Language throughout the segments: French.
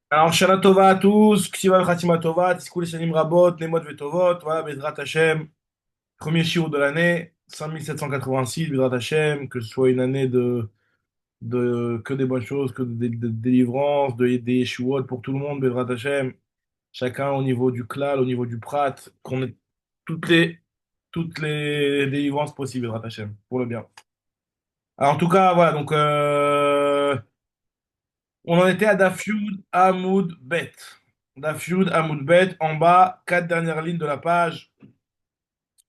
Alors, Shana Tova à tous, Ksiva Khatima Tova, Tiskul Shanim Rabot, Nemot Vetovot, voilà, Bezrat Hashem, premier shiur de l'année, 5786, Bezrat Hashem, que ce soit une année que des bonnes choses, que de délivrance, des Yeshuot pour tout le monde, Bezrat Hashem, chacun au niveau du klal, au niveau du prat, qu'on ait toutes les, toutes les délivrances possibles, Bezrat Hashem, pour le bien. Alors, en tout cas, voilà, donc, on en était à Dafyud Hamoud Bet. Dafyud Hamoud Bet, en bas, quatre dernières lignes de la page.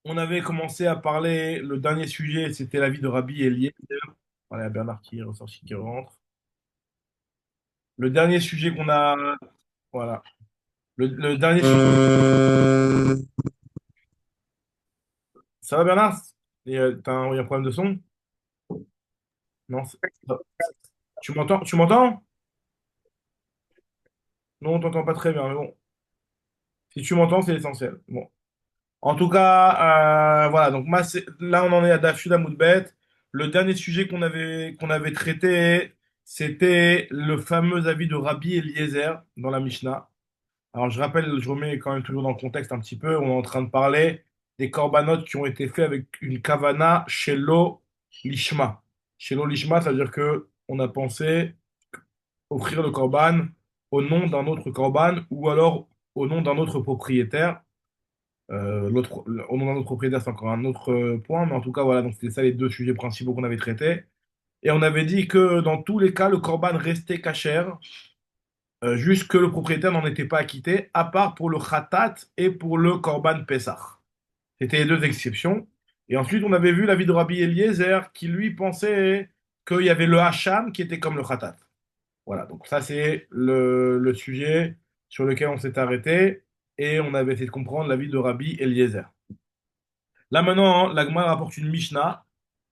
On avait commencé à parler, le dernier sujet, c'était la vie de Rabbi Eliezer. Voilà, il y a Bernard qui est ressorti, qui rentre. Le dernier sujet qu'on a. Voilà. Le dernier sujet. Ça va, Bernard? Il y a un problème de son? Non? Tu m'entends? Tu m'entends? Non, on t'entend pas très bien, mais bon. Si tu m'entends, c'est l'essentiel. Bon. En tout cas, voilà. Donc, là, on en est à Dafyud Amoudbet. Le dernier sujet qu'on avait traité, c'était le fameux avis de Rabbi Eliezer dans la Mishnah. Alors, je rappelle, je remets quand même toujours dans le contexte un petit peu. On est en train de parler des korbanot qui ont été faits avec une kavana shelo lishma. Shelo lishma, ça veut dire que on a pensé offrir le korban au nom d'un autre korban ou alors au nom d'un autre propriétaire. Au nom d'un autre propriétaire, c'est encore un autre point, mais en tout cas, voilà, donc c'était ça les deux sujets principaux qu'on avait traités. Et on avait dit que dans tous les cas, le corban restait cachère, juste que le propriétaire n'en était pas acquitté, à part pour le khatat et pour le corban Pessah. C'était les deux exceptions. Et ensuite, on avait vu l'avis de Rabbi Eliezer qui, lui, pensait qu'il y avait le hacham qui était comme le khatat. Voilà, donc ça, c'est le sujet sur lequel on s'est arrêté et on avait essayé de comprendre l'avis de Rabbi Eliezer. Là maintenant, la Gemara rapporte une Mishnah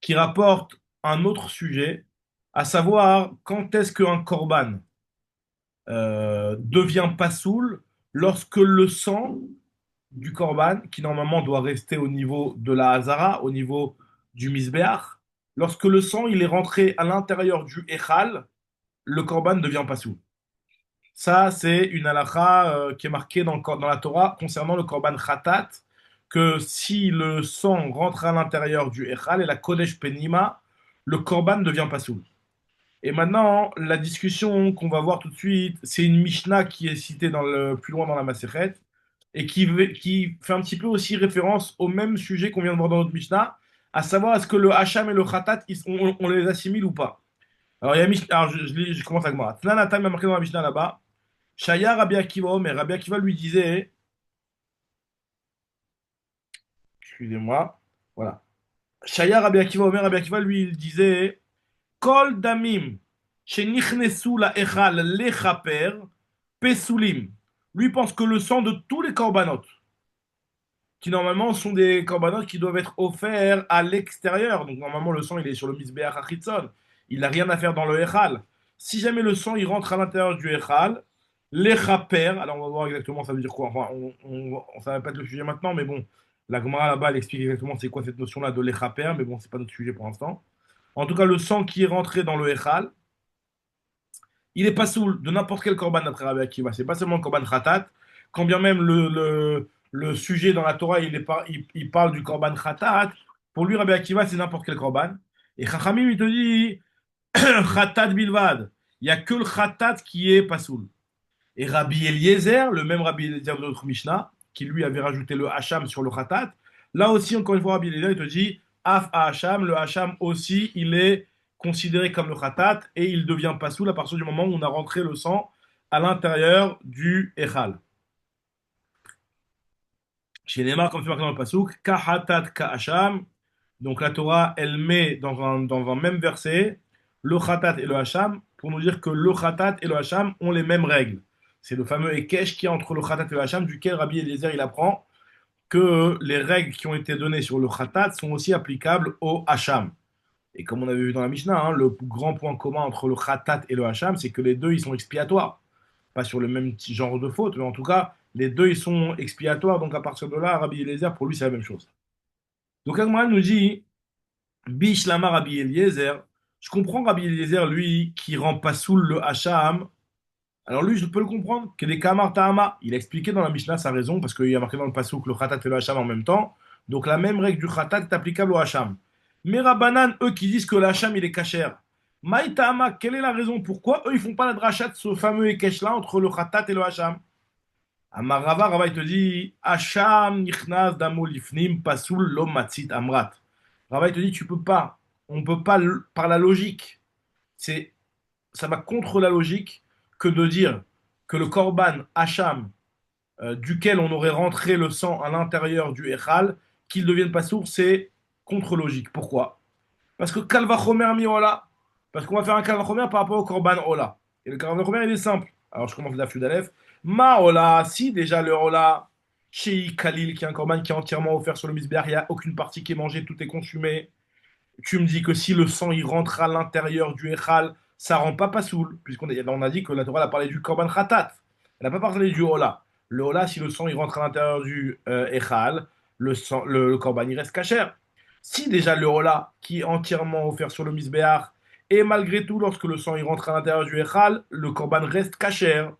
qui rapporte un autre sujet, à savoir quand est-ce qu'un korban devient pasoul lorsque le sang du korban, qui normalement doit rester au niveau de la Hazara, au niveau du Misbéach, lorsque le sang il est rentré à l'intérieur du Echal, le korban devient pasoul. Ça, c'est une halakha qui est marquée dans la Torah concernant le korban khatat, que si le sang rentre à l'intérieur du echal et la kodesh penima, le korban devient pasoul. Et maintenant, la discussion qu'on va voir tout de suite, c'est une Mishnah qui est citée plus loin dans la Masechet et qui fait un petit peu aussi référence au même sujet qu'on vient de voir dans notre Mishnah, à savoir est-ce que le hacham et le khatat, on les assimile ou pas. Alors, il y a alors je commence avec moi. Tnanatam est marqué dans la Mishnah là-bas. Shaya Rabbi Akiva Omer, Rabbi Akiva lui disait, excusez-moi, voilà. Shaya Rabbi Akiva Omer, Rabbi Akiva lui il disait, Kol damim, shenichnesu la echal lechaper, pesulim. Lui pense que le sang de tous les korbanot, qui normalement sont des korbanot qui doivent être offerts à l'extérieur, donc normalement le sang il est sur le misbeach achitzon, il n'a rien à faire dans le echal. Si jamais le sang il rentre à l'intérieur du echal, lechaper, alors on va voir exactement ça veut dire quoi. Enfin, ça va pas être le sujet maintenant, mais bon, la Gemara là-bas elle explique exactement c'est quoi cette notion-là de lechaper, mais bon, c'est pas notre sujet pour l'instant. En tout cas, le sang qui est rentré dans le echal, il est pas saoul de n'importe quel korban d'après Rabbi Akiva. C'est pas seulement le korban khatat, quand bien même le sujet dans la Torah il parle du korban khatat. Pour lui, Rabbi Akiva, c'est n'importe quel korban. Et Chachamim, il te dit khatat bilvad. Il y a que le khatat qui est pas saoul. Et Rabbi Eliezer, le même Rabbi Eliezer de notre Mishnah, qui lui avait rajouté le hacham sur le khatat, là aussi, encore une fois, Rabbi Eliezer, il te dit af hacham, le hacham aussi, il est considéré comme le khatat et il devient pas soul à partir du moment où on a rentré le sang à l'intérieur du echal. Chez Neymar, comme c'est marqué dans le pasouk, kahatat kahacham. Donc la Torah, elle met dans un même verset le khatat et le hacham pour nous dire que le khatat et le hacham ont les mêmes règles. C'est le fameux Ekech qui est entre le khatat et le hacham, duquel Rabbi Eliezer il apprend que les règles qui ont été données sur le khatat sont aussi applicables au hacham. Et comme on avait vu dans la Mishnah, hein, le grand point commun entre le khatat et le hacham, c'est que les deux ils sont expiatoires. Pas sur le même genre de faute, mais en tout cas, les deux ils sont expiatoires. Donc à partir de là, Rabbi Eliezer, pour lui, c'est la même chose. Donc Agmara nous dit Bish Lama Rabbi Eliezer. Je comprends Rabbi Eliezer, lui, qui rend pas soul le hacham Alors lui, je peux le comprendre, que des Kamar Tahama, il a expliqué dans la Mishnah sa raison, parce qu'il y a marqué dans le Passouk le Khatat et le Hacham en même temps. Donc la même règle du Khatat est applicable au Hacham. Mais Rabbanan, eux qui disent que le Hacham il est kasher, Maï Tahama, quelle est la raison pourquoi eux ils font pas la drachat de ce fameux Ekech là entre le Khatat et le Hacham? Amar Rava, Rava il te dit Hacham nichnas damo lifnim pasul lo matzit amrat. Rava il te dit tu peux pas, on peut pas par la logique. C'est Ça va contre la logique que de dire que le korban hacham, duquel on aurait rentré le sang à l'intérieur du echal, qu'il devienne pas sourd, c'est contre logique. Pourquoi? Parce que kalvachomer mi ola, parce qu'on va faire un kalvachomer par rapport au korban ola. Et le kalvachomer il est simple. Alors je commence la d'alef. Ma ola, si déjà le ola, chez Khalil, qui est un korban qui est entièrement offert sur le misbéach, il n'y a aucune partie qui est mangée, tout est consumé. Tu me dis que si le sang il rentre à l'intérieur du Echal, ça rend pas pasoul, on a dit que la Torah a parlé du Korban Khatat. Elle n'a pas parlé du Hola. Le Hola, si le sang il rentre à l'intérieur du Echal, le Korban il reste cachère. Si déjà le Hola, qui est entièrement offert sur le Misbéach, et malgré tout, lorsque le sang il rentre à l'intérieur du Echal, le Korban reste cachère.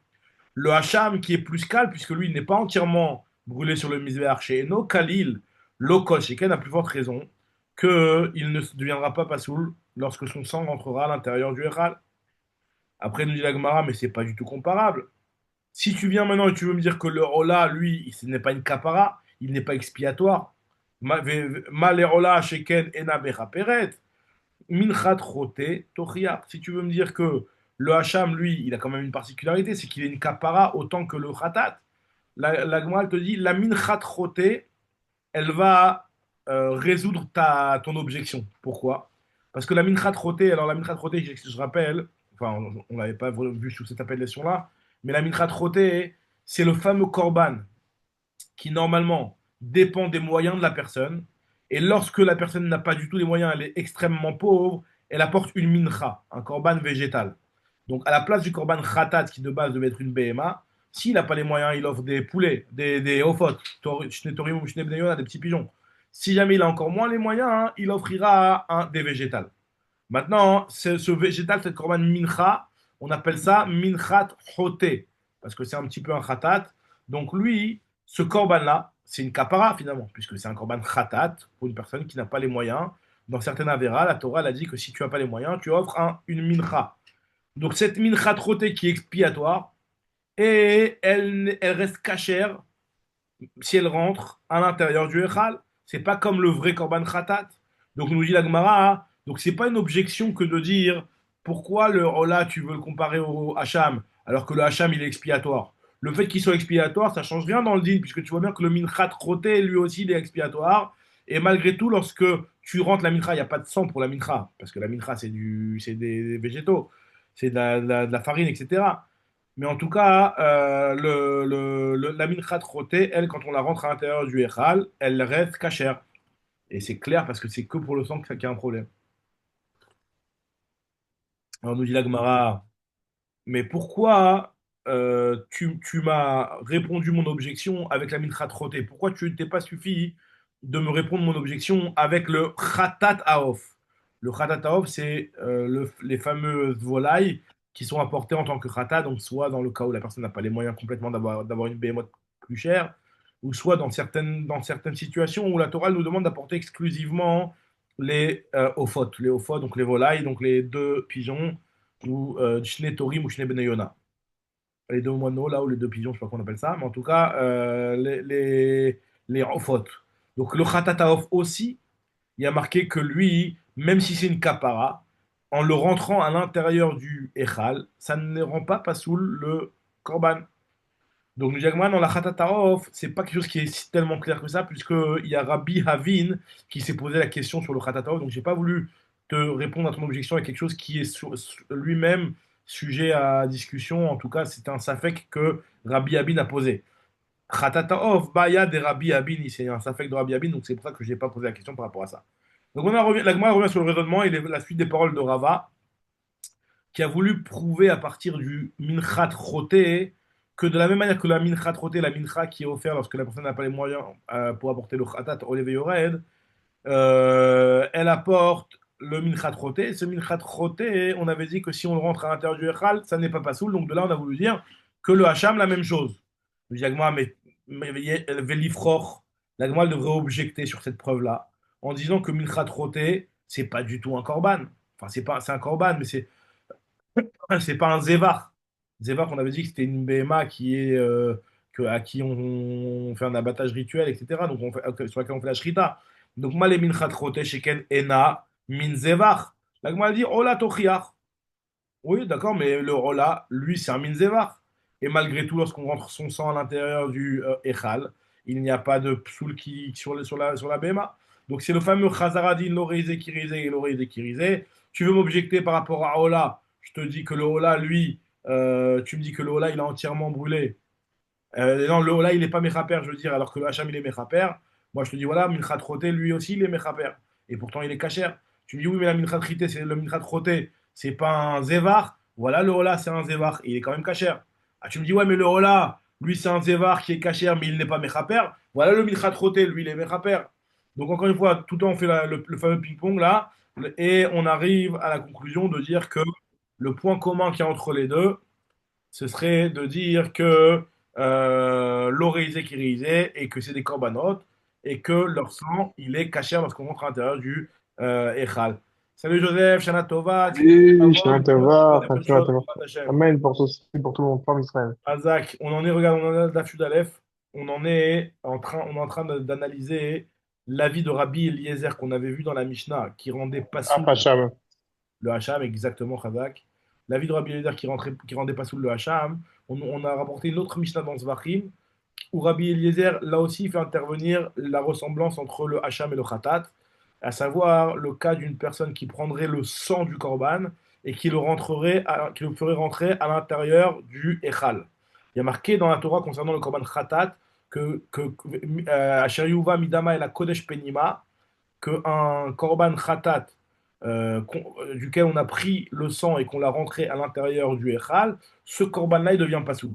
Le Hacham, qui est plus calme, puisque lui, il n'est pas entièrement brûlé sur le misbéach chez Eno, Khalil, Lokol Sheken a plus forte raison qu'il ne deviendra pas pasoul lorsque son sang rentrera à l'intérieur du Echal. Après, nous dit la Gemara, mais c'est pas du tout comparable. Si tu viens maintenant et tu veux me dire que le Ola, lui, ce n'est pas une kapara, il n'est pas expiatoire. Ma le Ola Sheken Ena Becha Peret. Minchat Rote Tochia. Si tu veux me dire que le Hacham, lui, il a quand même une particularité, c'est qu'il est une kapara autant que le Khatat. La Gemara, elle te dit, la Minchat Rote, elle va résoudre ton objection. Pourquoi? Parce que la Minchat Rote, alors la Minchat Rote, je rappelle, enfin, on ne l'avait pas vu sous cette appellation-là, mais la Minchat Rote, c'est le fameux korban qui normalement dépend des moyens de la personne. Et lorsque la personne n'a pas du tout les moyens, elle est extrêmement pauvre, elle apporte une mincha, un korban végétal. Donc à la place du korban khatat, qui de base devait être une BMA, s'il n'a pas les moyens, il offre des poulets, des ofot, shnetorim ou shnebneyon, des petits pigeons. Si jamais il a encore moins les moyens, hein, il offrira des végétales. Maintenant, ce végétal, cette korban mincha, on appelle ça minchat choté, parce que c'est un petit peu un khatat. Donc lui, ce korban-là, c'est une kapara finalement, puisque c'est un korban khatat pour une personne qui n'a pas les moyens. Dans certaines avéras, la Torah elle a dit que si tu n'as pas les moyens, tu offres une mincha. Donc cette mincha choté qui est expiatoire, et elle reste cachère si elle rentre à l'intérieur du Echal. C'est pas comme le vrai Korban Khatat. Donc nous dit la Gemara, hein, donc c'est pas une objection que de dire pourquoi le Ola tu veux le comparer au Hacham alors que le Hacham il est expiatoire. Le fait qu'il soit expiatoire, ça change rien dans le din, puisque tu vois bien que le Minchat Roté, lui aussi, il est expiatoire. Et malgré tout, lorsque tu rentres la Mincha, il n'y a pas de sang pour la Mincha, parce que la Mincha, c'est des végétaux, c'est de la farine, etc. Mais en tout cas, la minchat roté, elle, quand on la rentre à l'intérieur du Echal, elle reste cachère. Et c'est clair parce que c'est que pour le sang qu'il y a un problème. Alors nous dit la Gemara, mais pourquoi tu m'as répondu mon objection avec la minchat roté? Pourquoi tu t'es pas suffi de me répondre mon objection avec le khatat aof? Le khatat aof, c'est les fameuses volailles qui sont apportées en tant que khatat, donc soit dans le cas où la personne n'a pas les moyens complètement d'avoir une behemoth plus chère, ou soit dans certaines situations où la Torah nous demande d'apporter exclusivement les ophot, donc les volailles, donc les deux pigeons, ou Shne Torim ou Shne Benayona. Les deux moineaux, là, ou les deux pigeons, je sais pas comment on appelle ça, mais en tout cas, les ofot. Donc le Khatata Off aussi, il y a marqué que lui, même si c'est une kapara, en le rentrant à l'intérieur du Echal, ça ne rend pas pasoul le Korban. Donc le Jagman dans la Khatata Off, c'est pas quelque chose qui est tellement clair que ça, puisqu'il y a Rabbi Havin qui s'est posé la question sur le Khatata Off, donc j'ai pas voulu te répondre à ton objection avec quelque chose qui est lui-même sujet à discussion. En tout cas, c'est un safek que Rabbi Abin a posé. Khatata of Baya de Rabbi Abin, c'est un safek de Rabbi Abin, donc c'est pour ça que je n'ai pas posé la question par rapport à ça. Donc la Gemara revient sur le raisonnement et la suite des paroles de Rava, qui a voulu prouver à partir du Minchat Choté que de la même manière que la Minchat Choté, la Mincha qui est offerte lorsque la personne n'a pas les moyens pour apporter le Khatat Olev Yored, elle apporte le Minchat Roté. Ce Minchat Roté, on avait dit que si on le rentre à l'intérieur du Echal, ça n'est pas Pasoul. Donc de là, on a voulu dire que le Hacham, la même chose. Le Diagma, mais Velifroch, la Gemara devrait objecter sur cette preuve-là en disant que Minchat Roté, c'est pas du tout un Korban. Enfin, c'est un Korban, mais c'est pas un Zévar. Zévar, on avait dit que c'était une BMA à qui on fait un abattage rituel, etc. Donc sur laquelle on fait la shrita. Donc, mal minchat chote sheken ena min Zévar. La Gemara dit, Ola tochiach. Oui, d'accord, mais le Rola, lui, c'est un minzevar. Et malgré tout, lorsqu'on rentre son sang à l'intérieur du Echal, il n'y a pas de psoul sur la BMA. Donc c'est le fameux Chazaradin, l'oreizé, kirizé et l'oreizé, kirizé. Tu veux m'objecter par rapport à Ola? Je te dis que le Ola, lui, tu me dis que le Ola, il a entièrement brûlé. Non, le Ola, il n'est pas Mechaper, je veux dire, alors que le Hacham, il est Mechaper. Moi, je te dis, voilà, Minchat Roté, lui aussi, il est Mechaper. Et pourtant, il est Kacher. Tu me dis, oui, mais la Minchat Rité, c'est le Minchat Roté, c'est pas un Zévar. Voilà, le Ola, c'est un Zévar. Il est quand même Kacher. Ah, tu me dis, ouais, mais le Ola, lui, c'est un Zévar qui est Kacher, mais il n'est pas Mechaper. Voilà, le Minchat Roté, lui, il est Mechaper. Donc, encore une fois, tout le temps, on fait le fameux ping-pong, là, et on arrive à la conclusion de dire que le point commun qu'il y a entre les deux, ce serait de dire que l'oreillé kirisé et que c'est des corbanotes et que leur sang, il est caché lorsqu'on rentre à l'intérieur du Echal. Salut Joseph, Shana Tova, Tzidkenu Oui, Lavot, Shana bonne Tova, bonne Shana chose, Tova. Bezrat Hashem. Amen pour tous, pour tout le monde, pour Israël. Azak, on en est, regarde, on en est à Daf Aleph, on est en train d'analyser l'avis de Rabbi Eliezer qu'on avait vu dans la Mishnah, qui rendait pas Ah, sous Hacham. le Hacham, exactement, Khazak. L'avis de Rabbi Eliezer qui rendait pas sous le Hacham. On a rapporté une autre Mishnah dans Zvachim, où Rabbi Eliezer, là aussi, fait intervenir la ressemblance entre le Hacham et le Khatat, à savoir le cas d'une personne qui prendrait le sang du Korban et qui le ferait rentrer à l'intérieur du Echal. Il y a marqué dans la Torah concernant le Korban Khatat que Asher Yuva Midama et la Kodesh Penima, qu'un korban khatat duquel on a pris le sang et qu'on l'a rentré à l'intérieur du Echal, ce korban-là, il devient pasoul.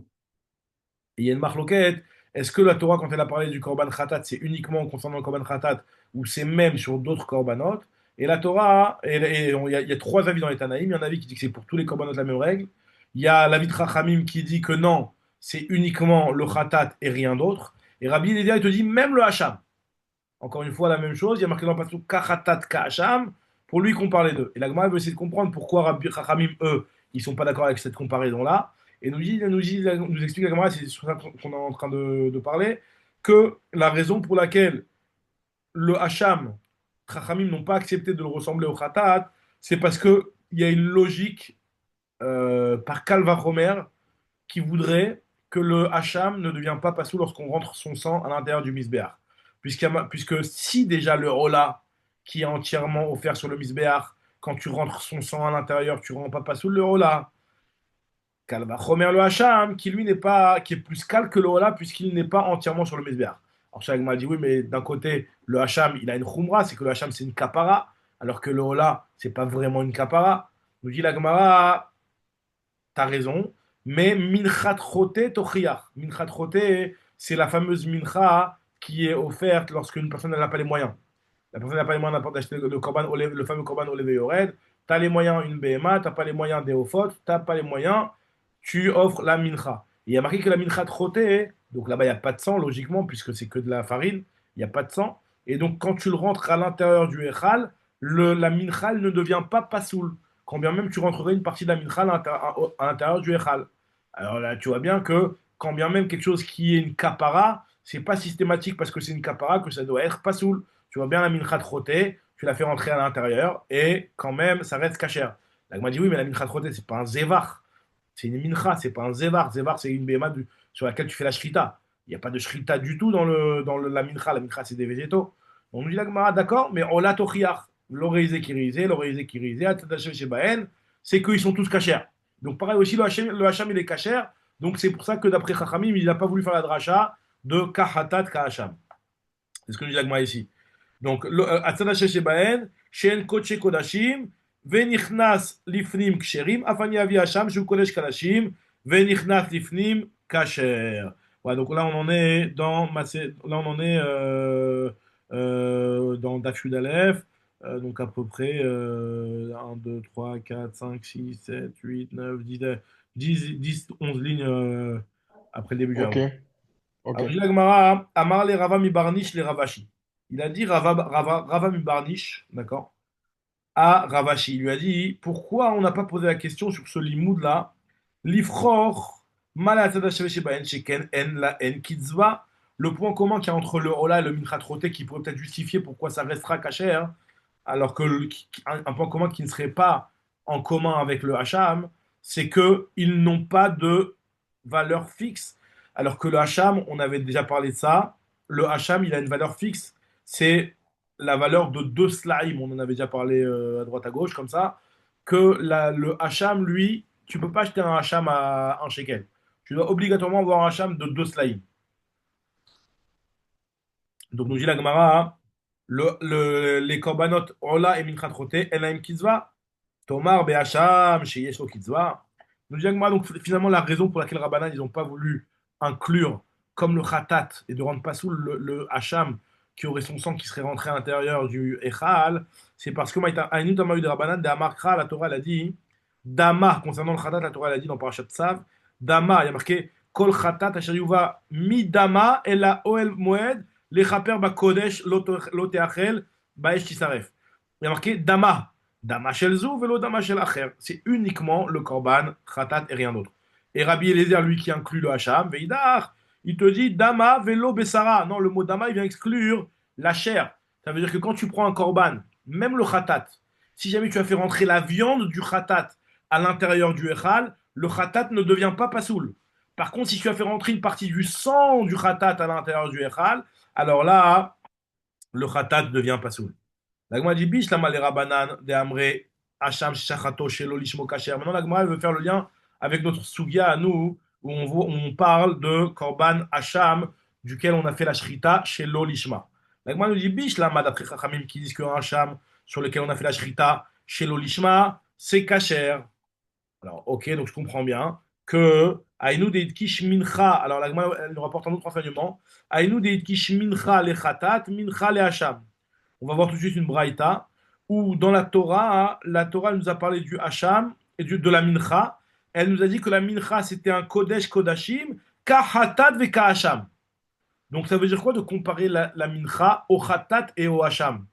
Et il y a une marloquette. Est-ce que la Torah, quand elle a parlé du korban khatat, c'est uniquement concernant le korban khatat ou c'est même sur d'autres korbanot? Et la Torah, il y a trois avis dans les Tanaïm. Il y a un avis qui dit que c'est pour tous les korbanot la même règle. Il y a l'avis de Chachamim qui dit que non, c'est uniquement le khatat et rien d'autre. Et Rabbi Eliezer, il te dit même le hacham. Encore une fois, la même chose. Il y a marqué dans le passage Kachatat Kacham. Pour lui, qu'on compare les deux. Et la Gemara veut essayer de comprendre pourquoi Rabbi Chachamim, eux, ils sont pas d'accord avec cette comparaison-là. Et nous explique la Gemara, c'est sur ça qu'on est en train de parler, que la raison pour laquelle le Hacham, Chachamim n'ont pas accepté de le ressembler au Khatat, c'est parce qu'il y a une logique par Kalva Homer qui voudrait que le hacham ne devient pas passou lorsqu'on rentre son sang à l'intérieur du misbéach. Puisque si déjà le hola qui est entièrement offert sur le misbéach, quand tu rentres son sang à l'intérieur, tu ne rends pas passou le hola. Kalva chomer le hacham, qui lui n'est pas, qui est plus cal que le hola, puisqu'il n'est pas entièrement sur le misbéach. Alors Shag m'a dit oui, mais d'un côté, le hacham, il a une khumra, c'est que le hacham, c'est une kapara, alors que le hola, c'est pas vraiment une kapara. Nous dit la Gemara, t'as raison, mais minchat choté tochiach. Minchat choté, c'est la fameuse mincha qui est offerte lorsque une personne n'a pas les moyens. La personne n'a pas les moyens d'acheter le fameux korban olevé yored. Tu as les moyens une BMA, tu n'as pas les moyens des ofot, tu n'as pas les moyens, tu offres la mincha. Et il y a marqué que la mincha choté, donc là-bas il n'y a pas de sang, logiquement, puisque c'est que de la farine, il n'y a pas de sang. Et donc quand tu le rentres à l'intérieur du echal, la mincha elle ne devient pas pasoul quand bien même tu rentrerais une partie de la mincha à l'intérieur du Echal. Alors là, tu vois bien que quand bien même quelque chose qui est une kapara, c'est pas systématique parce que c'est une kapara que ça doit être pasoul. Tu vois bien la mincha trotée, tu la fais rentrer à l'intérieur et quand même ça reste cachère. Là, il m'a dit oui, mais la mincha trotée, c'est pas un zévar, c'est une mincha, c'est pas un zévar. Zévar, c'est une béma sur laquelle tu fais la shrita. Il n'y a pas de shrita du tout la mincha. La mincha, c'est des végétaux. On nous dit la Gemara, d'accord, mais ola tochiach, l'oreizé kirisé, atadaché shebaen, c'est qu'ils sont tous cachers. Donc pareil aussi, le hacham il est cacher. Donc c'est pour ça que d'après Chachamim, il n'a pas voulu faire la dracha de kahatat kahacham. C'est ce que nous dit la Gemara ici. Donc, atadaché shebaen, shen koche kodashim, venichnas lifnim ksherim, afani avi hacham, shu kodesh kadashim, venichnas lifnim kasher. Ouais, donc là, on en est dans dans Daf Yud Aleph. Donc à peu près 1, 2, 3, 4, 5, 6, 7, 8, 9, 10, 10, 11 lignes après le début du Ok, Hamoud. ok, Alors, dit la Gemara, Amar les Rava mi Barnish les Ravashi. Il a dit Rava mi Barnish, d'accord, à Ravashi. Il lui a dit pourquoi on n'a pas posé la question sur ce limoud-là, Lifror, Malatzadashaveshebaen Sheken En la En Kitzva, le point commun qu'il y a entre le Ola et le Minchat Roté qui pourrait peut-être justifier pourquoi ça restera caché, hein, alors que un point commun qui ne serait pas en commun avec le Hacham, c'est qu'ils n'ont pas de valeur fixe, alors que le Hacham, on avait déjà parlé de ça, le Hacham, il a une valeur fixe, c'est la valeur de deux slimes, on en avait déjà parlé à droite à gauche, comme ça, que le Hacham, lui, tu peux pas acheter un Hacham à un shekel. Tu dois obligatoirement avoir un Hacham de deux slimes. Donc, nous dit la Gemara, hein, les korbanot Ola et Minchat Roté, Elaim Kitzva, Tomar Be'acham, chez Yeshlo Kitzva. Nous dit la Gemara, donc finalement, la raison pour laquelle Rabbanan, ils n'ont pas voulu inclure comme le Khatat et de rendre pas sous le Hacham qui aurait son sang qui serait rentré à l'intérieur du Echal, c'est parce que Aïnut Amayu de Rabbanan, de Amarkra, la Torah, elle a dit, Dama, concernant le Khatat, la Torah, elle a dit dans Parashat Tzav, Dama, il y a marqué, Kol Khatat, Asher Yuva, Mi Dama, Ela Oel Moed, Lechaper Bakodesh, Loteachel, Baesh Tisaref. Il y a marqué Dama. Dama shel zou velo dama shel acher. C'est uniquement le korban, khatat et rien d'autre. Et Rabbi Eliezer, lui qui inclut le hacham, veidar, il te dit dama velo besara. Non, le mot dama, il vient exclure la chair. Ça veut dire que quand tu prends un korban, même le khatat, si jamais tu as fait rentrer la viande du khatat à l'intérieur du echal, le khatat ne devient pas pasoul. Par contre, si tu as fait rentrer une partie du sang du khatat à l'intérieur du echal, alors là, le khatat devient pasoul. La Gemara dit biche la malera banane de Amré Hacham Shachato Shelo Lishmo Kacher. Maintenant, la Gemara veut faire le lien avec notre sugia à nous, où on parle de Korban Hacham, duquel on a fait la Shrita Shelo Lishma. La Gemara nous dit biche la d'après Chachamim qui disent qu'un Hacham sur lequel on a fait la Shrita Shelo Lishma, c'est Kacher. Alors, ok, donc je comprends bien que Aïnou de Kish Mincha, alors la Gemara elle nous rapporte un autre enseignement, Aïnou de Kish Mincha le Khatat, Mincha le Hacham. On va voir tout de suite une braïta où dans la Torah elle nous a parlé du Hacham et de la Mincha. Elle nous a dit que la Mincha c'était un Kodesh Kodashim, ka Hatat ve ka Hacham. Donc ça veut dire quoi de comparer la Mincha au Hatat et au Hacham?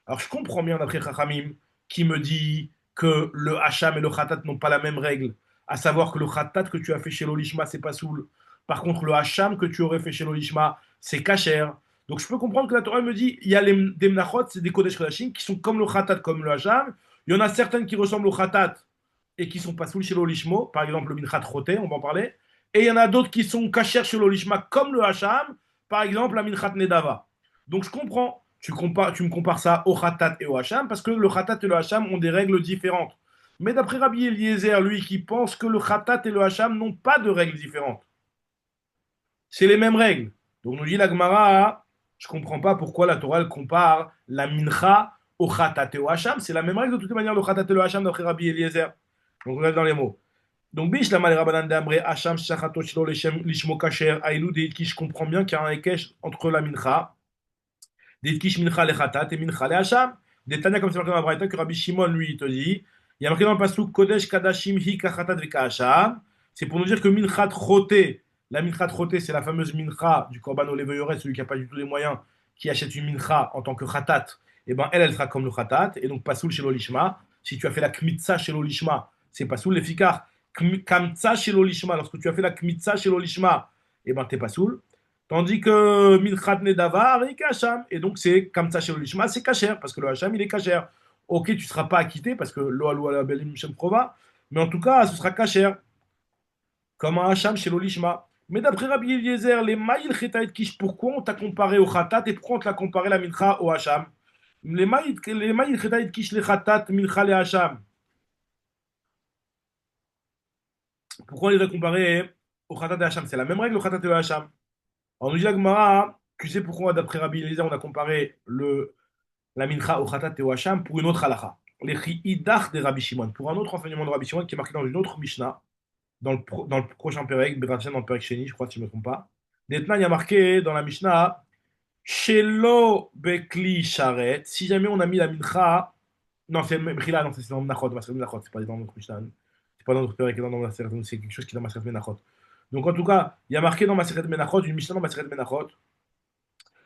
Alors je comprends bien d'après Chachamim qui me dit que le Hacham et le Khatat n'ont pas la même règle, à savoir que le Khatat que tu as fait chez l'Olishma, c'est pas soul. Par contre, le Hacham que tu aurais fait chez l'Olishma, c'est kasher. Donc je peux comprendre que la Torah me dit il y a des Mnachot, c'est des Kodesh Kodashim qui sont comme le Khatat, comme le Hacham. Il y en a certaines qui ressemblent au Khatat et qui sont pas soul chez l'Olishmo, par exemple le Minchat Roté, on va en parler. Et il y en a d'autres qui sont kasher chez l'Olishma, comme le Hacham, par exemple la Minchat Nedava. Donc je comprends. Tu me compares ça au Khatat et au Hacham parce que le Khatat et le Hacham ont des règles différentes. Mais d'après Rabbi Eliezer, lui, qui pense que le Khatat et le Hacham n'ont pas de règles différentes, c'est les mêmes règles. Donc nous dit la Gemara, je comprends pas pourquoi la Torah elle compare la Mincha au Khatat et au Hacham. C'est la même règle de toute manière, le Khatat et le Hacham d'après Rabbi Eliezer. Donc on regarde dans les mots. Donc biche la malera banan d'ambre Hacham shachato shlo lishmo kasher aïlou de qui je comprends bien qu'il y a un ékesh entre la Mincha des Kish Mincha le Khatat et Mincha le Hacham. Des Tanya, comme c'est marqué dans la Braïta, que Rabbi Shimon, lui, il te dit, il y a marqué dans le Pasuk Kodesh Kadashim Hi Kachatat Veka Hacham. C'est pour nous dire que Minchat Choté, la Minchat Choté, c'est la fameuse Mincha du Korban Olev Yoret, celui qui n'a pas du tout les moyens, qui achète une Mincha en tant que Khatat, et ben elle sera comme le Khatat, et donc Pasoul chez l'Olishma. Si tu as fait la Kmitza chez l'Olishma, c'est Pasoul. Les Fikar, Kamtza chez l'Olishma, lorsque tu as fait la Kmitza chez l'Olishma, et ben t'es Pasoul. Tandis que Minchat Nedavar est Kacham. Et donc, c'est comme ça chez le Lishma, c'est Kacher, parce que le Hacham, il est Kacher. Ok, tu ne seras pas acquitté, parce que lo alou ala belim shem prova, mais en tout cas, ce sera Kacher, comme un Hacham chez le Lishma. Mais d'après Rabbi Eliezer, les Maïl Chetaït Kish, pourquoi on t'a comparé au Khatat et pourquoi on t'a comparé la Mincha au Hacham? Les Maïl Chetaït Kish, les Khatat, Mincha, les Hacham. Pourquoi on les a comparés au Khatat et Hacham? C'est la même règle, le Khatat et le Hacham. Alors, nous dit la Gemara, tu sais pourquoi, d'après Rabbi Eliezer, on a comparé la mincha au khatat et au hacham pour une autre halakha. Les chi'idach de Rabbi Shimon, pour un autre enseignement de Rabbi Shimon qui est marqué dans une autre Mishnah, dans le prochain Perek, Beratchen, dans le Perek Sheni, je crois, si je ne me trompe pas. Maintenant, il y a marqué dans la Mishnah Shelo bekli sharet. Si jamais on a mis la mincha, non, c'est Mechila, non, c'est dans Menachot, Maseret Menachot, c'est pas dans notre Mishnah. C'est pas dans notre Père qui est dans Maseret, c'est quelque chose qui est dans Maseret Menachot. Donc en tout cas, il y a marqué dans Maseret Menachot, une Mishnah dans Maseret Menachot,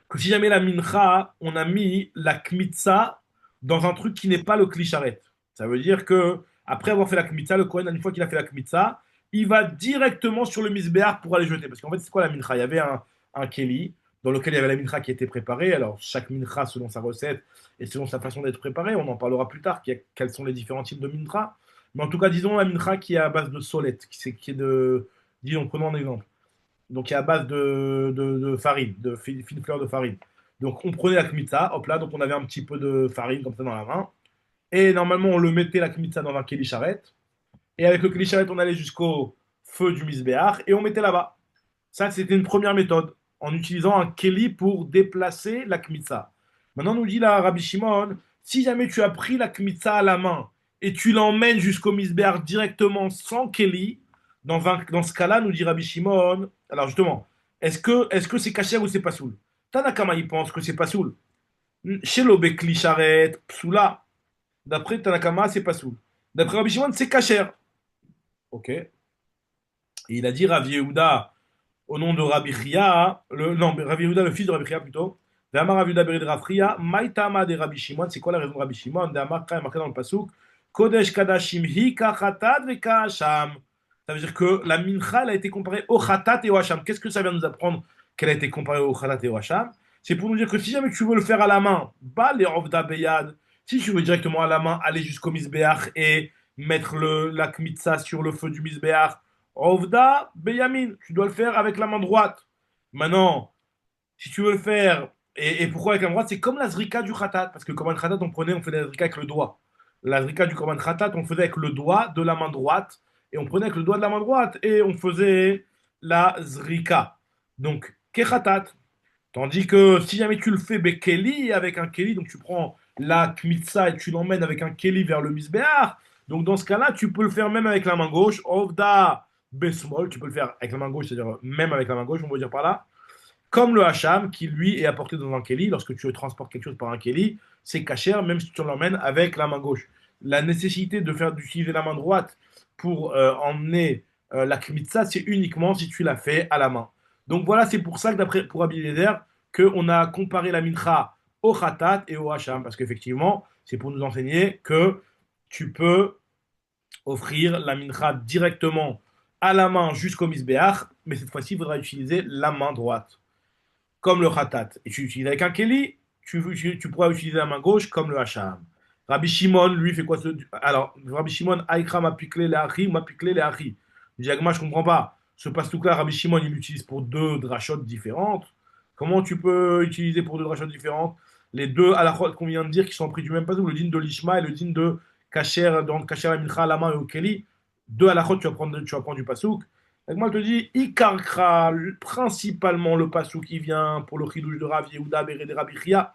que si jamais la mincha, on a mis la kmitza dans un truc qui n'est pas le klisharet. Ça veut dire que après avoir fait la kmitza, le Kohen, une fois qu'il a fait la kmitza, il va directement sur le misbéar pour aller jeter. Parce qu'en fait, c'est quoi la mincha? Il y avait un keli dans lequel il y avait la mincha qui était préparée. Alors, chaque mincha selon sa recette et selon sa façon d'être préparée, on en parlera plus tard, quels sont les différents types de mincha. Mais en tout cas, disons la mincha qui est à base de solette, qui est de. Disons, prenons un exemple. Donc, qui est à base de farine, de fine fleur de farine. Donc, on prenait la kmitza, hop là, donc on avait un petit peu de farine comme ça dans la main. Et normalement, on le mettait la kmitza dans un kéli charrette. Et avec le kéli charrette, on allait jusqu'au feu du misbéach et on mettait là-bas. Ça, c'était une première méthode, en utilisant un kéli pour déplacer la kmitza. Maintenant, nous dit la Rabbi Shimon, si jamais tu as pris la kmitza à la main et tu l'emmènes jusqu'au misbéach directement sans kéli, dans ce cas-là, nous dit Rabbi Shimon, alors justement, est-ce que c'est kasher ou c'est pas soul? Tanakama, il pense que c'est pas soul. Chez l'obekli charet, psoula. D'après Tanakama, c'est pas soul. D'après Rabbi Shimon, c'est kasher. Ok. Et il a dit Rav Yehuda, au nom de Rabbi Chia, non, Rabbi Yehuda, le fils de Rabbi Chia plutôt. Ve'amar Rav Yehuda bered Rav Chia, maïtama de Rabbi Shimon, c'est quoi la raison de Rabbi Shimon? Ve'amar Kra est marqué dans le pasuk, Kodesh Kadashim hi kachatat ve'kahasham. Ça veut dire que la mincha, elle a été comparée au khatat et au hacham. Qu'est-ce que ça vient nous apprendre qu'elle a été comparée au khatat et au hacham? C'est pour nous dire que si jamais tu veux le faire à la main, bah les rovda beyad. Si tu veux directement à la main aller jusqu'au misbeach et mettre la kmitza sur le feu du misbeach, Ovda Beyamin, tu dois le faire avec la main droite. Maintenant, si tu veux le faire, et pourquoi avec la main droite, c'est comme la zrika du khatat, parce que le korban khatat, on faisait la zrika avec le doigt. La zrika du korban khatat, on faisait avec le doigt de la main droite, et on prenait avec le doigt de la main droite, et on faisait la zrika. Donc, khatat. Tandis que si jamais tu le fais bekeli avec un keli, donc tu prends la kmitza et tu l'emmènes avec un keli vers le misbéar, donc dans ce cas-là, tu peux le faire même avec la main gauche, ovda besmol, tu peux le faire avec la main gauche, c'est-à-dire même avec la main gauche, on va dire par là, comme le hacham qui lui est apporté dans un keli, lorsque tu transportes quelque chose par un keli, c'est kasher même si tu l'emmènes avec la main gauche. La nécessité d'utiliser la main droite pour emmener la kmitza, c'est uniquement si tu la fais à la main. Donc voilà, c'est pour ça que d'après pour Rabbi Eliezer, qu'on a comparé la mincha au khatat et au hacham, parce qu'effectivement, c'est pour nous enseigner que tu peux offrir la mincha directement à la main jusqu'au misbéach, mais cette fois-ci, il faudra utiliser la main droite comme le khatat. Et tu utilises avec un keli, tu pourras utiliser la main gauche comme le hacham. Rabbi Shimon, lui, fait quoi Alors, Rabbi Shimon, Aïkra m'a piqué les achis, m'a piqué les achis. Je dis, Agma, je comprends pas. Ce passe-tout-là, Rabbi Shimon, il l'utilise pour deux drachotes différentes. Comment tu peux utiliser pour deux drachotes différentes les deux à la fois qu'on vient de dire qui sont pris du même pasouk, le din de l'Ishma et le din de Kacher, donc Kacher la Mincha à la main et au Keli. Deux à la fois, tu vas prendre du pasouk. Donc moi, je te dis, Ikarkra, principalement le passou qui vient pour le chidouche de Rav Yehuda Beret de Rabbi Chia.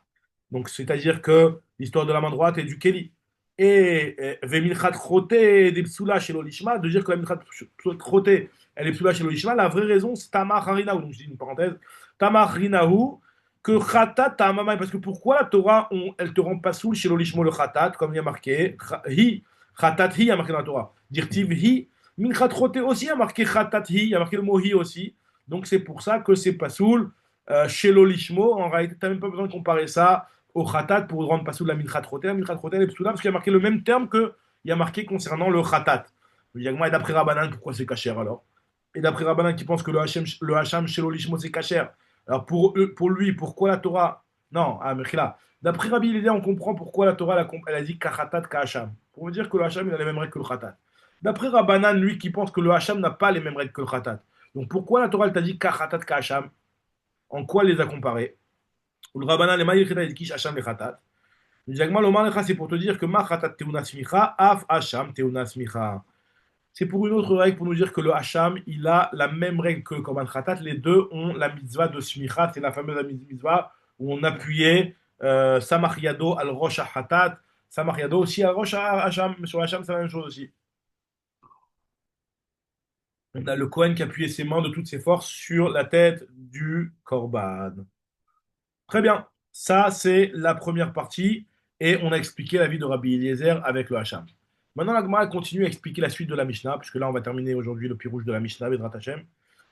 Donc, c'est-à-dire que l'histoire de la main droite et du Keli. Et Veminchat Choté des Psula chez l'Olishma, de dire que la Minchat Choté, elle est Psula chez l'Olishma, la vraie raison, c'est Tamar Harinahu. Donc, je dis une parenthèse. Tamar Harinahu, que Khatat Tamamai. Parce que pourquoi la Torah, elle te rend pas soul chez l'Olishma le Khatat, comme il y a marqué, Hi, Khatat Hi, il y a marqué dans la Torah. Dirtiv Hi, Minchat Choté aussi, il y a marqué Khatat Hi, il y a marqué le mot Hi aussi. Donc, c'est pour ça que c'est pas soul chez l'Olishmo. En réalité, tu n'as même pas besoin de comparer ça au khatat pour rendre pas sous la mincha trotel. La mincha trotel est psoula parce qu'il y a marqué le même terme qu'il y a marqué concernant le khatat. Et d'après Rabbanan, pourquoi c'est kacher alors? Et d'après Rabbanan qui pense que le hacham chez l'olishmo c'est kacher. Alors pour lui, pourquoi la Torah. Non, ah, Mechila. D'après Rabbi Eliezer, on comprend pourquoi la Torah elle a dit kachatat kahacham. Pour dire que le hacham il a les mêmes règles que le khatat. D'après Rabbanan, lui qui pense que le hacham n'a pas les mêmes règles que le khatat. Donc pourquoi la Torah elle t'a dit kachatat kahacham? En quoi elle les a comparés? Le Rabbanan, les maïchida et kish hacham les khatat. Jagma Lomar c'est pour te dire que ma khatat teuna smicha, af hacham teuna smicha. C'est pour une autre règle, pour nous dire que le hacham, il a la même règle que le korban khatat. Les deux ont la mitzvah de smicha, c'est la fameuse mitzvah où on appuyait samach yado al rosh hatat, samach yado aussi al rosh hacham. Sur hacham, c'est la même chose aussi. On a le Kohen qui appuyait ses mains de toutes ses forces sur la tête du korban. Très bien. Ça, c'est la première partie. Et on a expliqué la vie de Rabbi Eliezer avec le Hacham. Maintenant, la Gemara continue à expliquer la suite de la Mishnah, puisque là, on va terminer aujourd'hui le rouge de la Mishnah, Vedrat Hashem.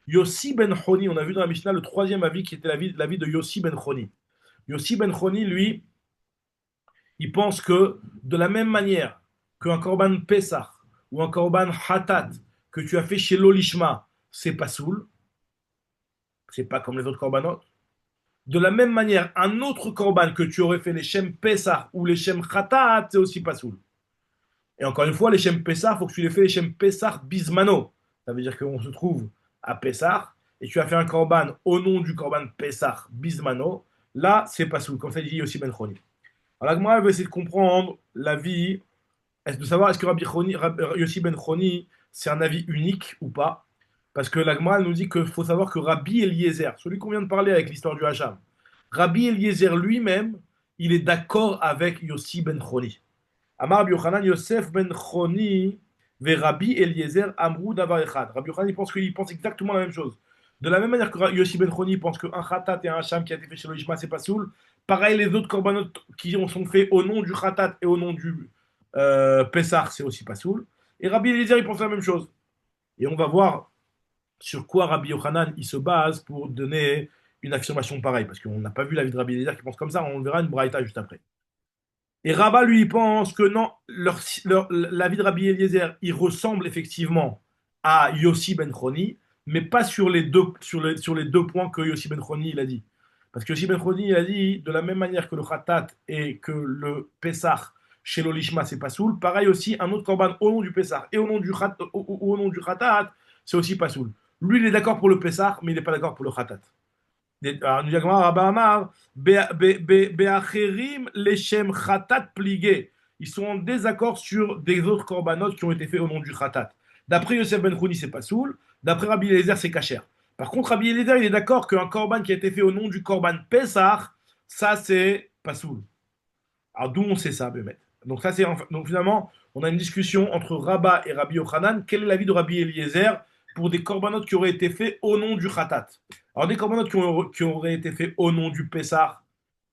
Yossi ben Choni, on a vu dans la Mishnah le troisième avis qui était la vie de Yossi ben Choni. Yossi ben Choni, lui, il pense que de la même manière qu'un korban Pesach ou un korban Hatat que tu as fait chez l'Olishma, c'est pas soul, c'est pas comme les autres korbanot. De la même manière, un autre korban que tu aurais fait les Shem Pesach ou les Shem Khatat, c'est aussi pas soul. Et encore une fois, les Shem Pesach, il faut que tu les fais les Shem Pesach Bismano. Ça veut dire qu'on se trouve à Pesach et tu as fait un korban au nom du korban Pesach Bismano. Là, c'est pas soul, comme ça dit aussi Ben Choni. Alors, moi, je vais essayer de comprendre la vie, de savoir est-ce que Yossi Ben Choni, c'est un avis unique ou pas. Parce que l'Agma nous dit qu'il faut savoir que Rabbi Eliezer, celui qu'on vient de parler avec l'histoire du Hacham, Rabbi Eliezer lui-même, il est d'accord avec Yossi Ben Choni. Amar Rabbi Yochanan Yosef Ben Choni ve Rabbi Eliezer Amrou Davar Echad. Rabbi Yochanan, il pense exactement la même chose. De la même manière que Yossi Ben Choni pense qu'un Khatat et un Hacham qui a été fait chez le Ishma, c'est pas soul, pareil, les autres korbanot qui sont faits au nom du Khatat et au nom du Pessah, c'est aussi pas soul. Et Rabbi Eliezer, il pense la même chose. Et on va voir sur quoi Rabbi Yochanan il se base pour donner une affirmation pareille. Parce qu'on n'a pas vu la vie de Rabbi Eliezer qui pense comme ça, on le verra une braïta juste après. Et Rabat, lui, il pense que non, la vie de Rabbi Eliezer, il ressemble effectivement à Yossi Ben Choni, mais pas sur les deux points que Yossi Ben Choni il a dit. Parce que Yossi Ben Choni il a dit, de la même manière que le Khatat et que le Pessah chez l'Olishma, c'est pas soul, pareil aussi, un autre korban au nom du Pessah et au nom du Khatat, c'est aussi pas soul. Lui, il est d'accord pour le Pessah, mais il n'est pas d'accord pour le Khatat. Alors, nous dit Rabba Amar, Be'acherim leshem khatat pligé. Ils sont en désaccord sur des autres korbanot qui ont été faits au nom du khatat. D'après Yosef Ben Chouni, c'est pas soul. D'après Rabbi Eliezer, c'est kasher. Par contre, Rabbi Eliezer, il est d'accord qu'un korban qui a été fait au nom du korban Pesach, ça, c'est pas soul. Alors, d'où on sait ça, Bémet? Donc, donc, finalement, on a une discussion entre Rabba et Rabbi Yochanan. Quel est l'avis de Rabbi Eliezer pour des corbanotes qui auraient été faits au nom du Khatat? Alors, des corbanotes qui auraient été faits au nom du Pessah,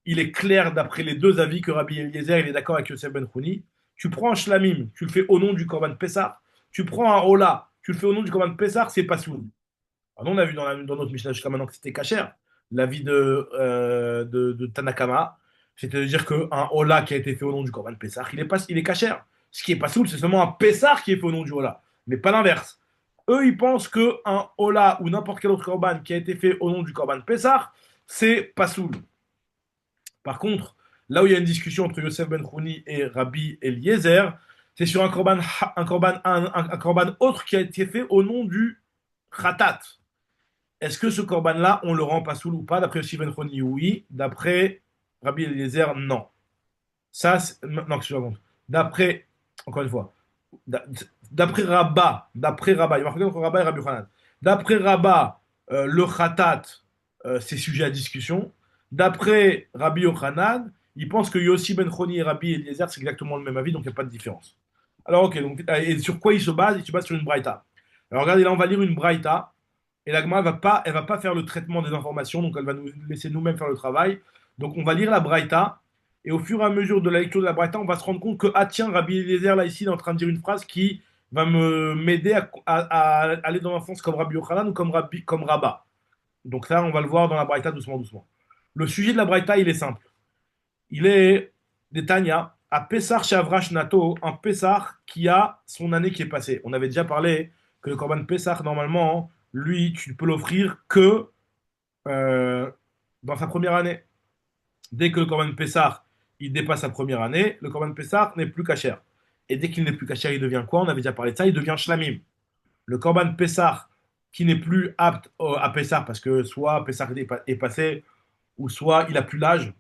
il est clair d'après les deux avis que Rabbi Eliezer il est d'accord avec Yosef Ben Chouni. Tu prends un shlamim, tu le fais au nom du korban Pessah. Tu prends un hola, tu le fais au nom du korban Pessah, c'est pas soul. Alors, nous, on a vu dans notre Mishnah jusqu'à maintenant que c'était kasher, l'avis de Tanakama, c'est-à-dire qu'un hola qui a été fait au nom du korban Pessah, il est kasher. Ce qui est pas soul, c'est seulement un Pessah qui est fait au nom du hola, mais pas l'inverse. Eux, ils pensent qu'un hola ou n'importe quel autre korban qui a été fait au nom du korban Pessah, c'est pas soul. Par contre, là où il y a une discussion entre Yosef Ben Chouni et Rabbi Eliezer, c'est sur un korban autre qui a été fait au nom du Khatat. Est-ce que ce korban-là, on le rend pas soul ou pas? D'après Yossi Ben Choni, oui. D'après Rabbi Eliezer, non. Ça, non, que je raconte. D'après, encore une fois, d'après Rabba, il y a marqué entre Rabba et Rabbi Hanan. D'après Rabba, le khatat, c'est sujet à discussion. D'après Rabbi Yochanan, il pense que Yossi Ben Choni et Rabbi Eliezer, c'est exactement le même avis, donc il n'y a pas de différence. Alors, ok, donc, et sur quoi il se base? Il se base sur une braïta. Alors, regardez, là, on va lire une braïta. Et la Gemara elle va pas faire le traitement des informations, donc elle va nous laisser nous-mêmes faire le travail. Donc on va lire la Braïta, et au fur et à mesure de la lecture de la Braïta, on va se rendre compte que, ah tiens, Rabbi Eliezer, là, ici, il est en train de dire une phrase qui va m'aider à aller dans un sens comme Rabbi Yochanan ou comme Rabba. Donc ça, on va le voir dans la Braïta doucement, doucement. Le sujet de la Braïta, il est simple. Il est des Tanya, à Pessar Shavrash Nato, un Pessar qui a son année qui est passée. On avait déjà parlé que le Corban Pessar, normalement, lui, tu peux l'offrir que euh, dans sa première année. Dès que le Corban Pessar, il dépasse sa première année, le Corban Pessar n'est plus cachère. Et dès qu'il n'est plus cachère, il devient quoi? On avait déjà parlé de ça, il devient Shlamim. Le Corban Pessar, qui n'est plus apte à Pessar, parce que soit Pessar est passé, ou soit il a plus l'âge.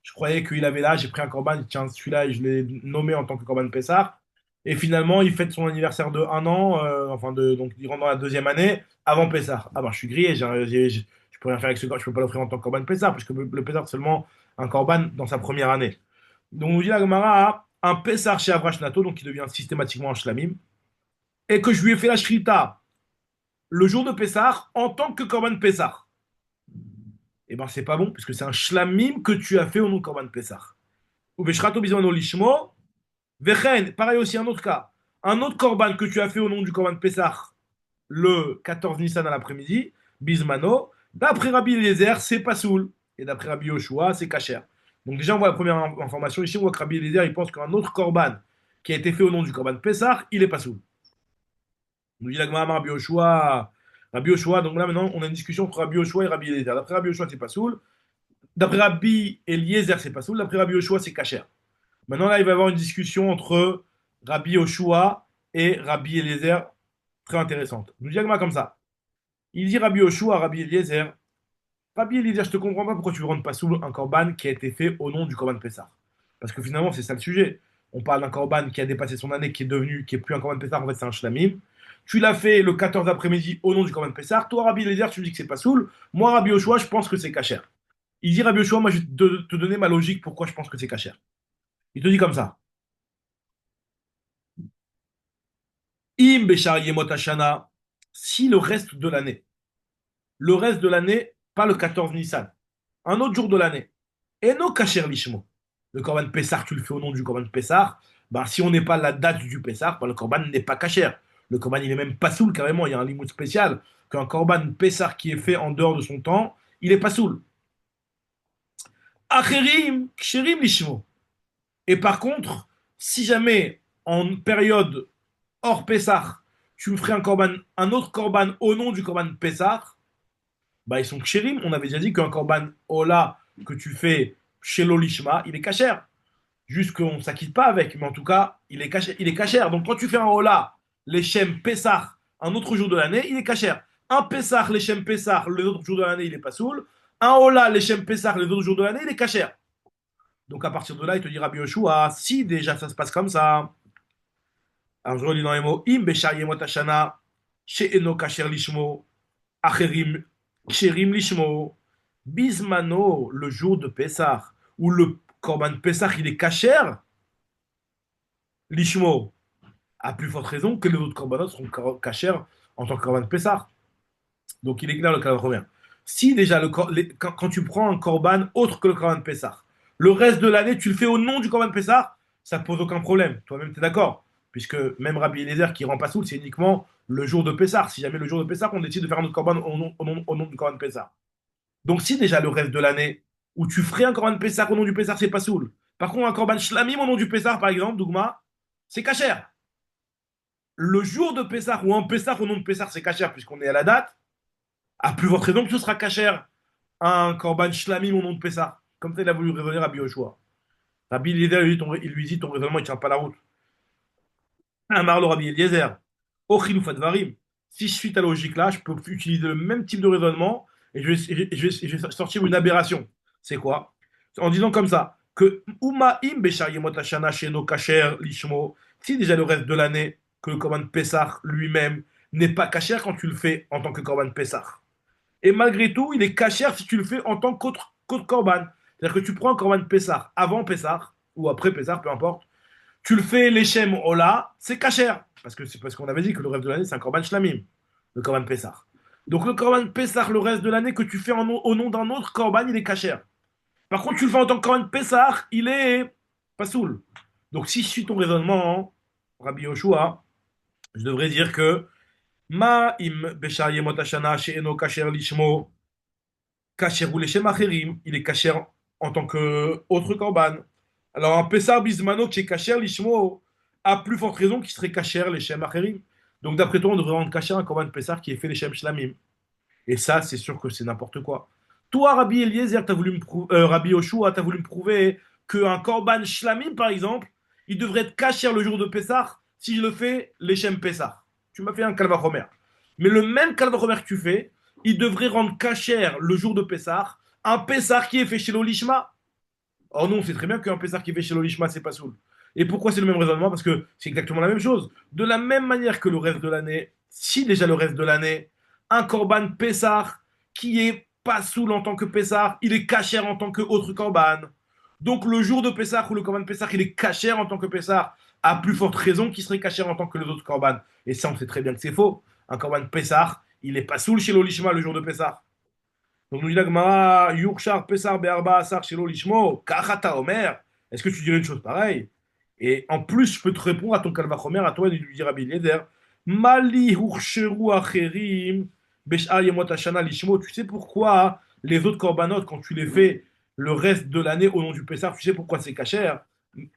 Je croyais qu'il avait l'âge, j'ai pris un Corban, tiens, celui-là, je l'ai nommé en tant que Corban Pessar. Et finalement, il fête son anniversaire de 1 an, donc il rentre dans la deuxième année, avant Pessar. Ah ben, je suis grillé, je peux rien faire avec ce corban, je peux pas l'offrir en tant que Corban Pessar, puisque le Pessar, c'est seulement un Corban dans sa première année. Donc, on nous dit la Gemara, un Pessar chez Avrashnato, donc qui devient systématiquement un Shlamim, et que je lui ai fait la Shrita le jour de Pessar en tant que Corban Pessar. eh ben c'est pas bon, puisque c'est un shlamim que tu as fait au nom de Korban Pessah. Ou Veshrato Bizmano Lishmo, Vechen, pareil aussi un autre cas. Un autre Korban que tu as fait au nom du Korban Pessah le 14 Nissan à l'après-midi, Bismano, d'après Rabbi Eliezer, c'est pas soul. Et d'après Rabbi Yoshua, c'est kasher. Donc déjà, on voit la première information ici, on voit que Rabbi Eliezer, il pense qu'un autre Korban qui a été fait au nom du Korban Pessah, il est pas soul. Nous dit la Gemara Rabbi Yoshua, donc là maintenant, on a une discussion entre Rabbi Yoshua et Rabbi Eliezer. D'après Rabbi Yoshua, c'est pas soul. D'après Rabbi Eliezer, c'est pas soul. D'après Rabbi Yoshua, c'est kasher. Maintenant, là, il va y avoir une discussion entre Rabbi Yoshua et Rabbi Eliezer, très intéressante. Nous dit la Gemara comme ça. Il dit Rabbi Yoshua à Rabbi Eliezer, Rabbi Eliezer, je te comprends pas pourquoi tu ne rentres pas sous un korban qui a été fait au nom du korban Pessah. Parce que finalement, c'est ça le sujet. On parle d'un korban qui a dépassé son année, qui est plus un korban Pessah, en fait c'est un shlamim. Tu l'as fait le 14 après-midi au nom du korban Pessah. Toi, Rabbi Eliezer, tu me dis que c'est pas soul. Moi, Rabbi Yoshua, je pense que c'est kasher. Il dit Rabbi Yoshua, moi je vais te donner ma logique pourquoi je pense que c'est kasher. Il te dit comme ça. Im Beshar Yemot Hashana, si le reste de l'année, pas le 14 Nissan, un autre jour de l'année. Et non Kacher Lishmo. Le Corban Pessar, tu le fais au nom du Corban Pessar. Bah, si on n'est pas la date du Pessar, bah, le Corban n'est pas Kacher. Le Corban, il est même pas soul carrément. Il y a un limite spécial qu'un Corban Pessar qui est fait en dehors de son temps, il est pas soul. Acherim, Ksherim Lishmo. Et par contre, si jamais en période hors Pessar, tu me ferais un autre Corban au nom du Corban Pessar, bah ils sont kshérim. On avait déjà dit qu'un korban Ola que tu fais chez l'Olishma, il est cachère. Juste qu'on ne s'acquitte pas avec, mais en tout cas, il est cachère. Donc quand tu fais un Ola, les Shem Pessah, un autre jour de l'année, il est cachère. Un Pessah, les Shem Pessah, les autres jours de l'année, il est pas soul. Un Ola, les Shem Pessah, les autres jours de l'année, il est cachère. Donc à partir de là, il te dira Bioshua, si déjà ça se passe comme ça. Alors je relis dans les mots, Im Beshar Yemot Hashana, She'eno Kacher Lishmo, Acherim, Ksherim Lishmo, Bismano, le jour de Pessah, où le Korban Pessah, il est kasher, Lishmo, à plus forte raison que les autres Korbanot seront kasher en tant que Korban Pessah. Donc il est clair le cas de première. Si déjà, quand tu prends un Korban autre que le Korban Pessah, le reste de l'année, tu le fais au nom du Korban Pessah, ça ne pose aucun problème. Toi-même, tu es d'accord. Puisque même Rabbi Eliezer qui rend pas soul, c'est uniquement le jour de Pessah. Si jamais le jour de Pessah, on décide de faire notre Korban au nom du Korban Pessah. Donc si déjà le reste de l'année, où tu ferais un Korban Pessah au nom du Pessah, c'est pas soul. Par contre, un Korban Shlamim au nom du Pessah, par exemple, Dougma, c'est kasher. Le jour de Pessah ou un Pessah au nom de Pessah, c'est kasher puisqu'on est à la date. À plus votre raison que ce sera kasher un Korban Shlamim au nom de Pessah. Comme ça, il a voulu raisonner Rabbi Yoshua. Rabbi Eliezer, il lui dit ton raisonnement, il tient pas la route. Amar le Rabbi Eliezer. Ochilufat varim. Si je suis ta logique là, je peux utiliser le même type de raisonnement et je vais sortir une aberration. C'est quoi? En disant comme ça que Uma im beshayemot hashana sheno kasher lishmo. Si déjà le reste de l'année que le Korban Pessah lui-même n'est pas kasher quand tu le fais en tant que Korban Pessah. Et malgré tout, il est kasher si tu le fais en tant qu'autre Korban. C'est-à-dire que tu prends un Korban Pessah avant Pessah ou après Pessah, peu importe. Tu le fais l'Echem Ola, c'est kasher. C'est parce qu'on avait dit que le reste de l'année, c'est un Korban Shlamim, le Korban Pessah. Donc le Korban Pessah, le reste de l'année que tu fais au nom d'un autre Korban, il est kasher. Par contre, tu le fais en tant que Korban Pessah, il est pas soul. Donc si je suis ton raisonnement, Rabbi Yoshua, je devrais dire que Ma im beshar yemot hashana she'eno kasher lishmo kasher ou leshem acherim, il est kasher en tant que autre korban. Alors un Pessar bismano qui est kasher lishmo a plus forte raison qu'il serait kasher leshem acherim. Donc d'après toi, on devrait rendre kasher un korban Pessar qui est fait leshem shlamim. Et ça, c'est sûr que c'est n'importe quoi. Toi, Rabbi Eliezer, Rabbi Yoshua, t'as voulu me prouver qu'un korban shlamim, par exemple, il devrait être kasher le jour de Pessah si je le fais leshem Pessah. Tu m'as fait un calvachomer. Mais le même calvachomer que tu fais, il devrait rendre kasher le jour de Pessah un Pessah qui est fait chez l'Olishma. Or non, on sait très bien qu'un Pessah qui est fait chez l'Olishma, c'est pas soul. Et pourquoi c'est le même raisonnement? Parce que c'est exactement la même chose. De la même manière que le reste de l'année, si déjà le reste de l'année, un Korban Pessah qui est pas soul en tant que Pessah, il est kasher en tant que autre Korban. Donc le jour de Pessah où le Korban Pessah il est kasher en tant que Pessah, à plus forte raison qu'il serait kasher en tant que les autres Korban. Et ça, on sait très bien que c'est faux. Un Korban Pessah, il est pas soul chez l'Olishma le jour de Pessah. Donc nous dit la Gemara, Yurchar Pesar Be'arba Asar Shelo Lishmo, Kachata Omer. Est-ce que tu dirais une chose pareille? Et en plus, je peux te répondre à ton Kalvachomer, à toi, et lui dire Rabbi Eliezer, Mali Hurcheru Acherim, Besh'al Yemot Hashana Lishmo. Tu sais pourquoi les autres korbanot, quand tu les fais le reste de l'année au nom du Pessah, tu sais pourquoi c'est kasher?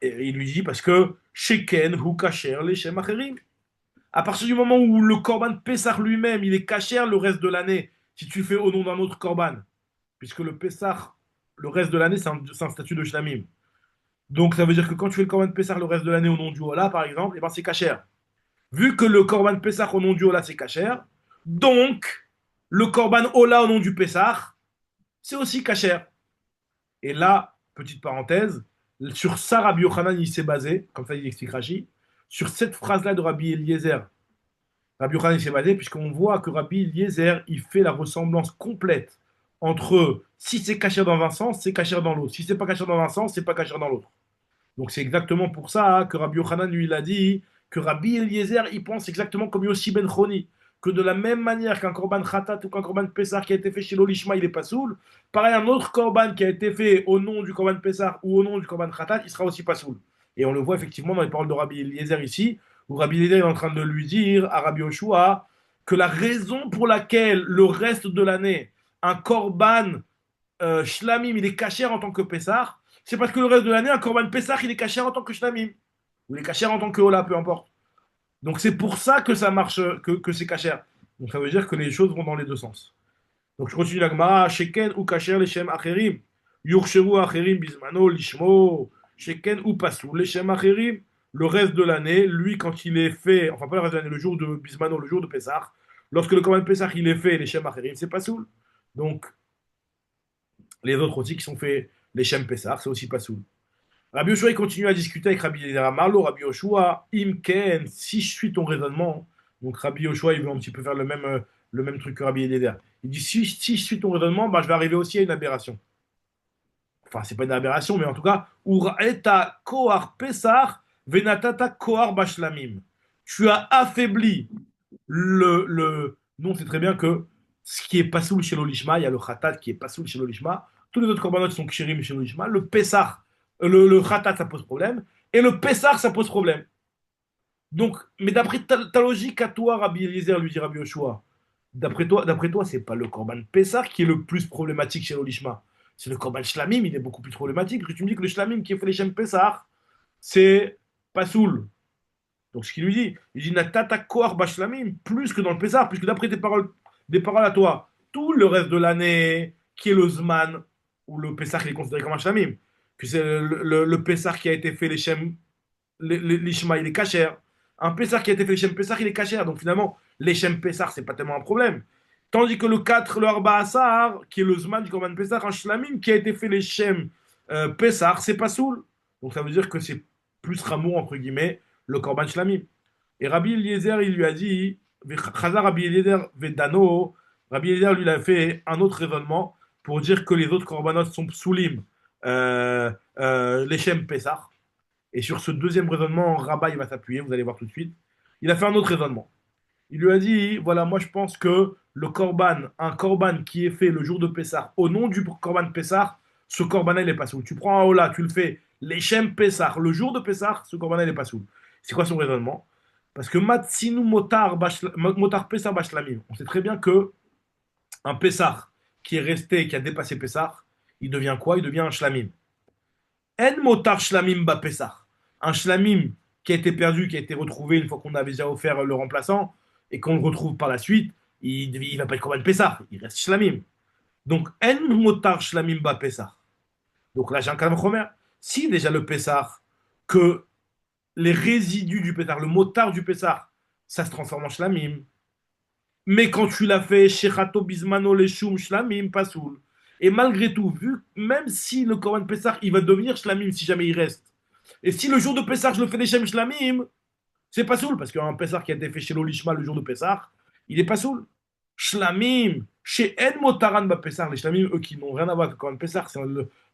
Et il lui dit parce que Sheken Hu Kasher Leshem Acherim. À partir du moment où le korban Pessah lui-même, il est kasher le reste de l'année, si tu le fais au nom d'un autre korban, puisque le Pessah, le reste de l'année, c'est un statut de Shlamim. Donc ça veut dire que quand tu fais le korban Pessah le reste de l'année au nom du Ola, par exemple, et ben c'est kasher. Vu que le korban Pessah au nom du Ola, c'est kasher, donc le korban Ola au nom du Pessah, c'est aussi kasher. Et là, petite parenthèse, sur ça, Rabbi Yochanan, il s'est basé, comme ça il explique Rashi, sur cette phrase-là de Rabbi Eliezer. Rabbi Yochanan s'est basé, puisqu'on voit que Rabbi Eliezer, il fait la ressemblance complète entre si c'est caché dans un sens, c'est caché dans l'autre. Si c'est pas caché dans un sens, c'est pas caché dans l'autre. Donc c'est exactement pour ça que Rabbi Yochanan, lui, il a dit que Rabbi Eliezer, il pense exactement comme Yossi Ben Choni, que de la même manière qu'un korban khatat ou qu'un korban pessar qui a été fait chez l'Olishma, il est pas soul, pareil, un autre korban qui a été fait au nom du korban pessar ou au nom du korban khatat, il sera aussi pas soul. Et on le voit effectivement dans les paroles de Rabbi Eliezer ici, où Rabbi Eliezer est en train de lui dire à Rabbi Yoshua que la raison pour laquelle le reste de l'année, un korban shlamim, il est caché en tant que pessar, c'est parce que le reste de l'année, un korban pessar, il est caché en tant que shlamim. Ou il est caché en tant que hola, peu importe. Donc c'est pour ça que ça marche, que c'est caché. Donc ça veut dire que les choses vont dans les deux sens. Donc je continue la Gemara. Sheken ou kacher leshem acherim. Yurcheru acherim bismano lishmo. Sheken ou pasou leshem acherim. Le reste de l'année, lui, quand il est fait, enfin pas le reste de l'année, le jour de bismano, le jour de Pessah, lorsque le Korban Pessah il est fait, les Shem acherim, c'est pasoul. Donc les autres aussi qui sont faits, les Shem Pessah, c'est aussi pasoul. Rabbi Yoshua, il continue à discuter avec Rabbi Eliezer Marlo. Rabbi Yoshua, Imken, si je suis ton raisonnement, donc Rabbi Yoshua, il veut un petit peu faire le même truc que Rabbi Eliezer. Il dit, si je suis ton raisonnement, bah, je vais arriver aussi à une aberration. Enfin, c'est pas une aberration, mais en tout cas, Uraeta Kohar Pesach, Venatata Kohar Bashlamim. Tu as affaibli non, c'est très bien que ce qui est pas soul chez l'Olishma, il y a le Khatat qui est pas soul chez l'Olishma. Tous les autres korbanot sont kshirim chez l'Olishma. Le Pessah, le Khatat, ça pose problème. Et le Pessah, ça pose problème. Donc, mais d'après ta logique à toi, Rabbi Eliezer, lui dit Rabbi Yoshua, d'après toi, c'est pas le korban Pessah qui est le plus problématique chez l'Olishma. C'est le korban Shlamim, il est beaucoup plus problématique. Parce que tu me dis que le Shlamim qui est fait les Shem Pessah, c'est pas soul. Donc ce qu'il lui dit, il dit Natata Koar Bashlamim, plus que dans le Pessah, puisque d'après des paroles à toi, tout le reste de l'année, qui est le Zman, où le Pessah il est considéré comme un Shlamim, que c'est le Pessah qui a été fait les Shem, l'Ishma, il est Kacher. Un Pessah qui a été fait les Shem Pessah, il est Kacher. Donc finalement, les Shem Pessah, c'est pas tellement un problème. Tandis que le 4, le Arba Asar, qui est le Zman du Korban Pessah, un Shlamim qui a été fait les Shem Pessah, c'est pas soul. Donc ça veut dire que c'est plus Ramour, entre guillemets, le Korban Shlamim. Et Rabbi Eliezer, il lui a dit, Chazar Rabbi Eliezer Vedano, Rabbi Eliezer lui a fait un autre raisonnement pour dire que les autres korbanot sont soulim, les Shem Pessah. Et sur ce deuxième raisonnement, Rabbi il va s'appuyer, vous allez voir tout de suite. Il a fait un autre raisonnement. Il lui a dit, voilà, moi je pense que le korban, un korban qui est fait le jour de Pessah, au nom du korban Pessah, ce korban il est pas soul. Tu prends un Ola, tu le fais, les Shem Pessah, le jour de Pessah, ce korban il est pas soul. C'est quoi son raisonnement? Parce que Matsinu Motar Pessah Bashlamim, on sait très bien que un Pessah qui est resté, qui a dépassé Pessah, il devient quoi? Il devient un Shlamim. En Motar Shlamim Ba Pessah. Un Shlamim qui a été perdu, qui a été retrouvé une fois qu'on avait déjà offert le remplaçant, et qu'on le retrouve par la suite, il va pas être Korban Pessah, il reste Shlamim. Donc, En Motar Shlamim Ba Pessah. Donc là, j'ai un calme Khomer. Si déjà le Pessah, que les résidus du Pessah, le motard du Pessah, ça se transforme en Shlamim. Mais quand tu l'as fait, Shechato Bismano Leshum Shlamim Pasoul. Et malgré tout, même si le Korban Pessah, il va devenir Shlamim si jamais il reste. Et si le jour de Pessah, je le fais des Shem Shlamim, c'est pas soul, parce qu'un Pessah qui a été fait chez l'Olishma le jour de Pessah, il est pas soul. Shlamim, chez En Motaran Ba Pessah, les Shlamim, eux qui n'ont rien à voir avec le Korban Pessah,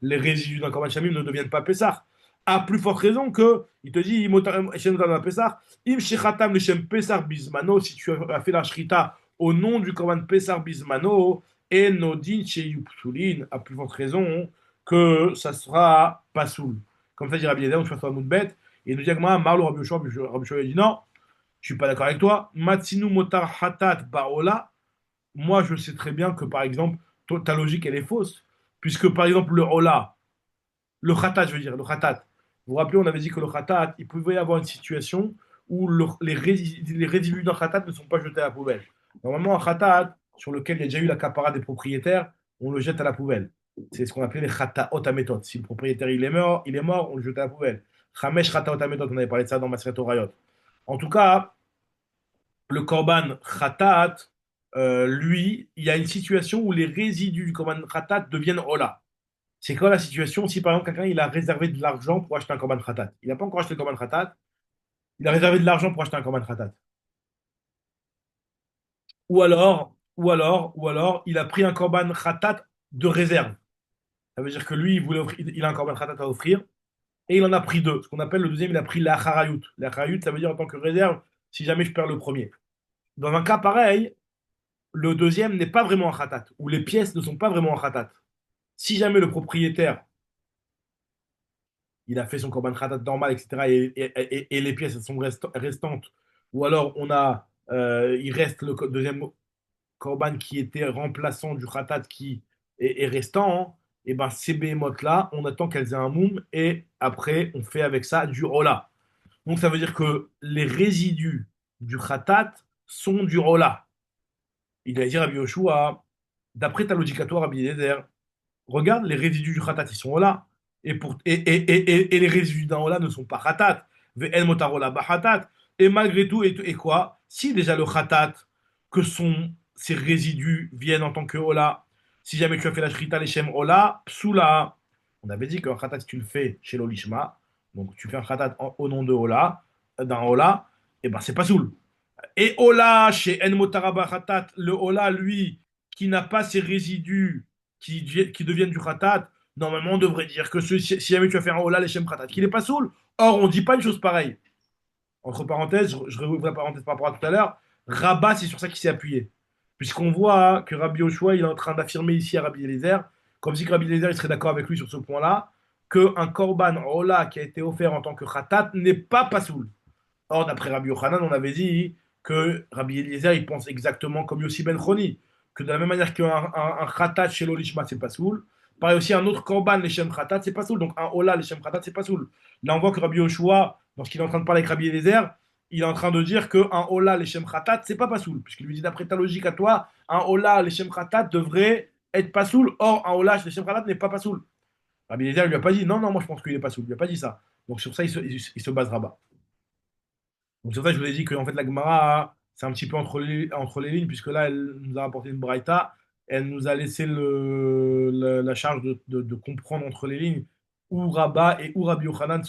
les résidus d'un Korban Shlamim ne deviennent pas Pessah. À plus forte raison que, il te dit, Shem Motaran Ba Pessah, Im Shechatam le Shem Pessah Bismano, si tu as fait la Shrita au nom du Korban Pessah Bismano, Et Nodin chez Yupsulin, à plus forte raison, que ça sera pas soul. Comme ça, dit Rabbi Eliezer, on se fait un mot de bête. Et il nous dit, Marlo Rabbi Yoshua, Rabbi Yoshua a dit non, je suis pas d'accord avec toi. Matsinu motar hatat baola. Moi, je sais très bien que, par exemple, ta logique, elle est fausse. Puisque, par exemple, le ola, le khatat, je veux dire, le khatat. Vous vous rappelez, on avait dit que le khatat, il pouvait y avoir une situation où les résidus d'un khatat ne sont pas jetés à la poubelle. Normalement, un khatat, sur lequel il y a déjà eu l'accaparat des propriétaires, on le jette à la poubelle. C'est ce qu'on appelait les khataot à méthode. Si le propriétaire il est mort, on le jette à la poubelle. Chamesh khataot à méthode, on avait parlé de ça dans Maseret Orayot. En tout cas, le korban khatat, lui, il y a une situation où les résidus du korban khatat deviennent ola. C'est quoi la situation si par exemple quelqu'un il a réservé de l'argent pour acheter un korban khatat? Il n'a pas encore acheté le korban khatat, il a réservé de l'argent pour acheter un korban khatat. Ou alors, il a pris un korban khatat de réserve. Ça veut dire que lui, il a un korban khatat à offrir et il en a pris deux. Ce qu'on appelle le deuxième, il a pris la harayut. La harayut, ça veut dire en tant que réserve si jamais je perds le premier. Dans un cas pareil, le deuxième n'est pas vraiment un khatat, ou les pièces ne sont pas vraiment un khatat. Si jamais le propriétaire il a fait son korban khatat normal, etc. Et les pièces elles sont restantes. Ou alors il reste le deuxième korban qui était remplaçant du khatat qui est restant. Hein. Et ben ces behemoths là, on attend qu'elles aient un moum et après on fait avec ça du hola. Donc ça veut dire que les résidus du khatat sont du hola. Il a dit Rabbi Yoshua, d'après ta logique à toi, Rabbi Eliezer, regarde, les résidus du khatat, ils sont là. Et les résidus d'un ola ne sont pas khatat. Ve'en motarola ba khatat. Et malgré tout, et quoi? Si déjà le khatat, que ces résidus viennent en tant que ola, si jamais tu as fait la shrita leshem ola, psula. On avait dit qu'un khatat, si tu le fais chez l'olishma, donc tu fais un khatat au nom de ola, d'un ola, et ben c'est pas soul. Et Ola, chez En Motaraba Khatat, le Ola, lui, qui n'a pas ses résidus qui deviennent du Khatat, normalement, on devrait dire que si jamais tu vas faire un Ola, l'Echem Khatat, qu'il n'est pas saoul. Or, on ne dit pas une chose pareille. Entre parenthèses, je réouvre la parenthèse par rapport à tout à l'heure, Rabat, c'est sur ça qu'il s'est appuyé. Puisqu'on voit que Rabbi Yoshua, il est en train d'affirmer ici à Rabbi Eliezer, comme si Rabbi Eliezer il serait d'accord avec lui sur ce point-là, qu'un Korban Ola qui a été offert en tant que Khatat n'est pas Pasoul. Or, d'après Rabbi Yochanan, on avait dit que Rabbi Eliezer, il pense exactement comme Yossi Ben Choni, que de la même manière qu'un khatat chez l'olishma, c'est pas soul, pareil aussi un autre korban, l'Eshem khatat, c'est pas soul. Donc un ola, l'Eshem khatat, c'est pas soul. Là, on voit que Rabbi Yoshua, lorsqu'il est en train de parler avec Rabbi Eliezer, il est en train de dire qu'un ola, l'Eshem khatat, c'est pas soul. Puisqu'il lui dit, d'après ta logique à toi, un ola, l'Eshem khatat devrait être pas soul. Or, un ola, l'Eshem khatat n'est pas soul. Rabbi Eliezer, il lui a pas dit, non, non, moi je pense qu'il est pas soul. Il lui a pas dit ça. Donc sur ça, il se base Rabat. Donc c'est pour ça que je vous ai dit que en fait, la Gemara, c'est un petit peu entre les lignes, puisque là, elle nous a apporté une braïta, elle nous a laissé la charge de comprendre entre les lignes où Rabat et où Rabbi Yochanan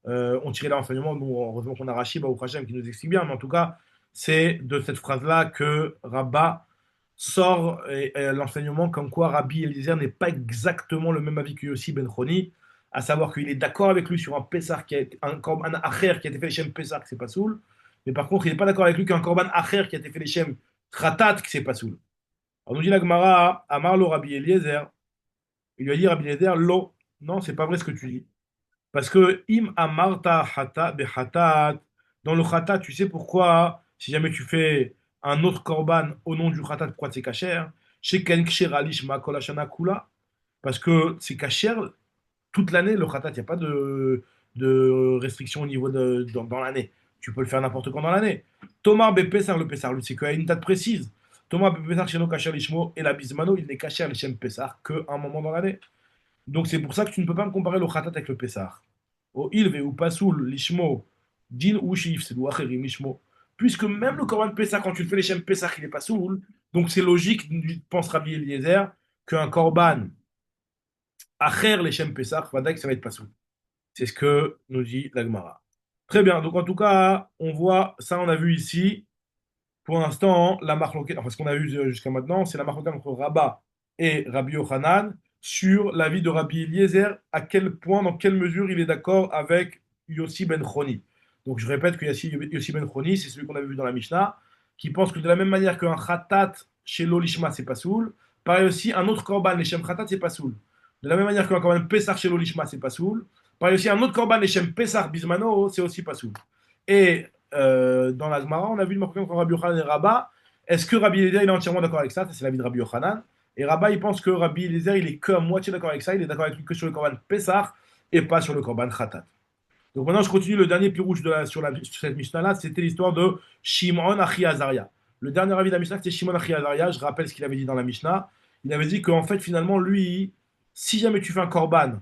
ont tiré l'enseignement. Bon, heureusement qu'on a Rashi, Baruch Hashem, qui nous explique bien, mais en tout cas, c'est de cette phrase-là que Rabat sort l'enseignement comme quoi Rabbi Eliezer n'est pas exactement le même avis que Yossi Ben Choni, à savoir qu'il est d'accord avec lui sur un Pessar un Acher qui a été fait les Shem Pessar, que c'est pas soul, mais par contre, il n'est pas d'accord avec lui qu'un Korban Acher qui a été fait les Shem Khatat, que c'est pas soul. Alors nous dit la Gemara, Amarlo Rabbi Eliezer, il lui a dit Rabbi Eliezer, Lo, non, c'est pas vrai ce que tu dis. Parce que Im Amarta Hata Behatat, dans le Khatat, tu sais pourquoi, si jamais tu fais un autre Korban au nom du Khatat, pourquoi c'est Kacher? Chez Ken Ksher Alishma Kol Hashana Kula, parce que c'est Kacher toute l'année, le khatat, il n'y a pas de restriction au niveau dans l'année. Tu peux le faire n'importe quand dans l'année. Thomas Bepessar, le Pessar, lui, c'est qu'il y a une date précise. Thomas Bepessar, chez nos Kacher Lishmo et la Bismano, il n'est Kacher Lishem Pessar qu'à un moment dans l'année. Donc c'est pour ça que tu ne peux pas me comparer le khatat avec le Pessar. Au Ilve ou Pasoul Lishmo, Din ou Shif, c'est Acherim Lishmo. Puisque même le Korban Pessar, quand tu le fais Lishem Pessar, il n'est pas soul. Donc c'est logique, pense Rabbi Eliezer, qu'un Korban Acher Lishem Pessar, que ça va être pas soul. C'est ce que nous dit l'Agmara. Très bien, donc en tout cas, on voit, ça on a vu ici, pour l'instant, la marloquette, enfin ce qu'on a vu jusqu'à maintenant, c'est la marloquette entre Rabat et Rabbi Yochanan sur l'avis de Rabbi Eliezer, à quel point, dans quelle mesure il est d'accord avec Yossi Ben Choni. Donc je répète que Yossi Ben Choni, c'est celui qu'on avait vu dans la Mishnah, qui pense que de la même manière qu'un khatat chez l'Olishma, c'est pas soul. Pareil aussi, un autre korban, les Shem Khatat, c'est pas soul. De la même manière qu'un korban Pessah chez l'Olishma, c'est pas soul. Pareil aussi, un autre korban, les Shem Pessah Bismano, c'est aussi pas soul. Et dans la Gemara, on a vu le marquement entre Rabbi Yochanan et Rabba. Est-ce que Rabbi Eliezer il est entièrement d'accord avec ça? Ça, c'est l'avis de Rabbi Yochanan. Et Rabba, il pense que Rabbi Eliezer, il est que à moitié d'accord avec ça. Il est d'accord avec lui que sur le korban Pessah et pas sur le korban Khatat. Donc maintenant, je continue le dernier pirouche sur cette Mishnah-là. C'était l'histoire de Shimon Achi Azaria. Le dernier avis de la Mishnah, c'était Shimon Achi Azaria. Je rappelle ce qu'il avait dit dans la Mishnah. Il avait dit qu'en fait, finalement, lui, si jamais tu fais un korban,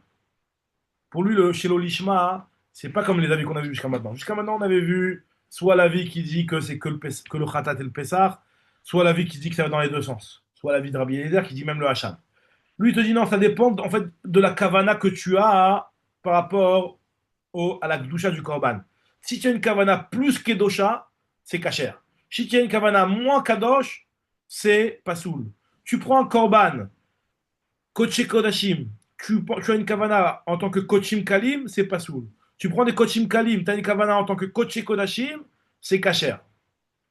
pour lui, chez l'Olishma, c'est pas comme les avis qu'on a vus jusqu'à maintenant. Jusqu'à maintenant, on avait vu soit l'avis qui dit que c'est que le Khatat et le Pessar, soit l'avis qui dit que ça va dans les deux sens. Soit l'avis de Rabbi Eliezer qui dit même le Hacham. Lui, il te dit non, ça dépend en fait de la kavana que tu as par rapport à la Gdusha du Korban. Si tu as une kavana plus Kedosha, c'est Kacher. Si tu as une kavana moins Kadosh, c'est Pasoul. Tu prends un Korban, Koché Kodashim, tu as une kavana en tant que Kochim Kalim, c'est Pasoul. Tu prends des Kochim Kalim, tu as une kavana en tant que Koché Kodashim, c'est Kacher.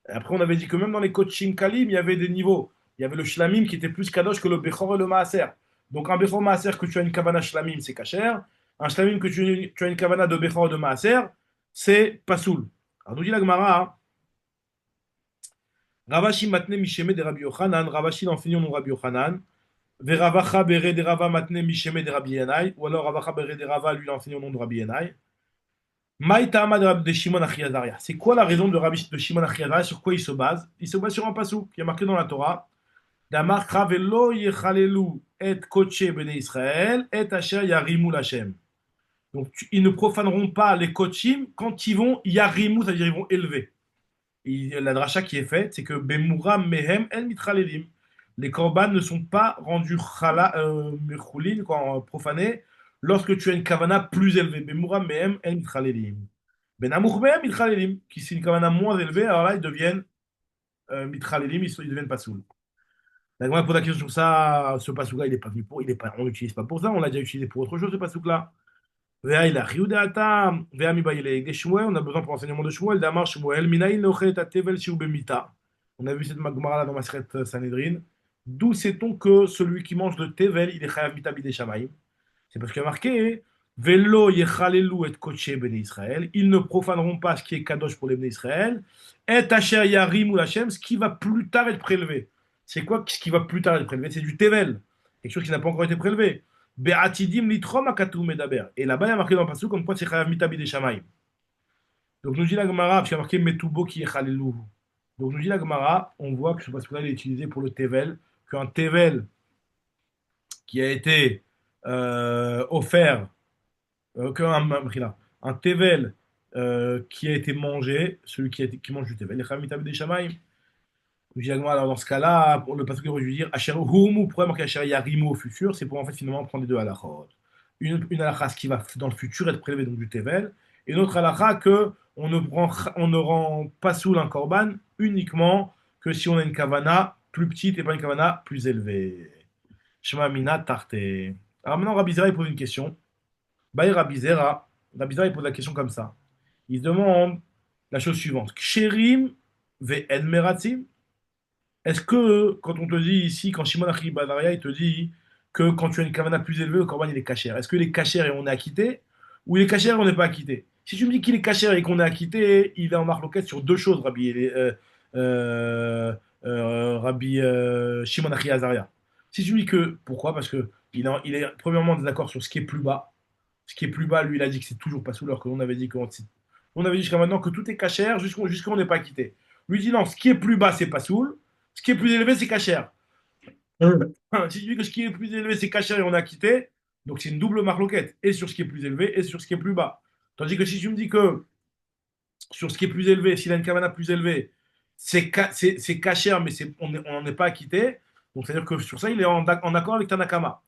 Après, on avait dit que même dans les Kochim Kalim, il y avait des niveaux. Il y avait le Shlamim qui était plus Kadosh que le Bechor et le Maaser. Donc, un Bechor Maaser que tu as une kavana Shlamim, c'est Kacher. Un Shlamim que tu as une kavana de Bechor et de Maaser, c'est Pasoul. Alors, nous dit la Gemara, hein, Ravashi matne misheme de Rabbi Yochanan, Ravashi l'enseignant non Rabbi Yochanan, Veravacha bere de Rava matne misheme de Rabbi Yanai, ou alors Ravacha bere de Rava lui l'enseignant non de Rabbi Yanai. Maïtama de Shimon Achiazaria. C'est quoi la raison de Shimon Achiazaria? Sur quoi il se base? Il se base sur un passou qui est marqué dans la Torah. Damar Kravelo Yechalelu et Koche Bene Israël et Asher Yarimu Lachem. Donc ils ne profaneront pas les Kochim quand ils vont Yarimu, c'est-à-dire ils vont élever. Et la dracha qui est faite, c'est que Bemura Mehem El Mitralelim. Les korban ne sont pas rendus mechulin, profanés, lorsque tu as une kavana plus élevée. Bemura Mehem El Mitralelim. Ben Amour Mehem Mitralelim, qui c'est une kavana moins élevée, alors là ils deviennent Mitralelim, ils deviennent pas soul. La Gemara pose la question sur ça, ce pasouk-là, il est pas venu pour, il est pas, on l'utilise pas pour ça, on l'a déjà utilisé pour autre chose, ce pasouk-là. Vea il a riudata, vea mi baile des Shmuel, on a besoin pour l'enseignement de Shmuel, d'Amar Shmuel, minaï nochet à tevel shiu bemita. On a vu cette magmara dans Masret Sanhedrin. D'où sait-on que celui qui mange le tevel, il est chayav mita bidei shamayim? C'est parce qu'il y a marqué Velo yechalelu et koché bnei Israël. Ils ne profaneront pas ce qui est kadosh pour les bnei Israël. Et asher yarim ou Hashem, ce qui va plus tard être prélevé. C'est quoi ce qui va plus tard être prélevé? C'est du tevel, quelque chose qui n'a pas encore été prélevé. Be'atidim litrom akatou medaber. Et là-bas, il y a marqué dans le passage comme quoi c'est chayav mitabi des shamaim. Donc nous dit la Gemara, parce qu'il y a marqué metubo qui yechalelu. Donc nous dit la Gemara, on voit que ce passage-là il est utilisé pour le tevel, qu'un tevel qui a été offert un tevel qui a été mangé, celui qui mange du tevel, les chamitab des shamaim. Alors dans ce cas-là, pour le pasteur aurait dû dire Asher Humu, pourquoi marquer Asher Yarimu au futur? C'est pour en fait finalement prendre les deux halachot. Une halakha, ce qui va dans le futur être prélevé donc du tevel, et une autre halakha que on ne rend pas sous un korban uniquement que si on a une kavana plus petite et pas une kavana plus élevée. Shema Mina Tarte. Alors maintenant, Rabbi Zera, il pose une question. Baï Rabbi Zera, il pose la question comme ça. Il se demande la chose suivante. Ksherim ve'en meratzim. Est-ce que, quand on te dit ici, quand Shimon Achi Badaria, il te dit que quand tu as une kavana plus élevée, le korban il est cachère. Est-ce qu'il est cachère et on est acquitté, ou il est cachère et on n'est pas acquitté? Si tu me dis qu'il est cachère et qu'on est acquitté, il est en marloquette sur deux choses, Rabbi Shimon Achi Azaria. Si tu me dis que, pourquoi? Parce que il est premièrement désaccord sur ce qui est plus bas. Ce qui est plus bas, lui, il a dit que c'est toujours pas sous l'heure, que l'on avait dit on avait dit jusqu'à maintenant que tout est cachère jusqu'à on n'est pas acquitté. Lui dit non, ce qui est plus bas, c'est pas soul. Ce qui est plus élevé, c'est cachère. Si tu dis que ce qui est plus élevé, c'est cachère et on est acquitté, donc c'est une double marloquette, et sur ce qui est plus élevé et sur ce qui est plus bas. Tandis que si tu me dis que sur ce qui est plus élevé, s'il a une kavana plus élevée, c'est cachère, mais on n'en est pas acquitté, donc c'est-à-dire que sur ça, il est en accord avec Tanakama.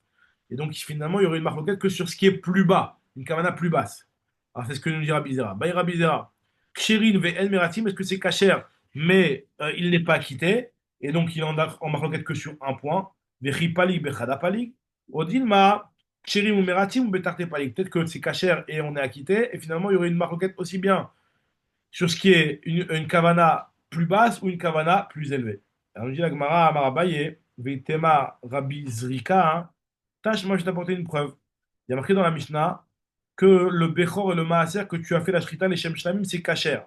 Et donc finalement, il y aurait une marloquette que sur ce qui est plus bas, une kavana plus basse. Alors c'est ce que nous dira Bizera. Baïra Bizera. Kshirin ve El Meratim, est-ce que c'est cachère, mais il n'est pas acquitté, et donc il en marloquette que sur un point. Vechi Palik, Bechada Palik. Odilma, Kshirin ou Meratim ou Betarte Palik. Peut-être que c'est cachère et on est acquitté, et finalement, il y aurait une marloquette aussi bien sur ce qui est une kavana plus basse ou une kavana plus élevée. Alors, nous dit la Gemara, Amar Abaye, Veitema Rabbi Zrika, hein. Tâche, moi je vais t'apporter une preuve. Il y a marqué dans la Mishnah que le Bechor et le Maaser que tu as fait la Shrita, les Shem Shlamim, c'est kasher.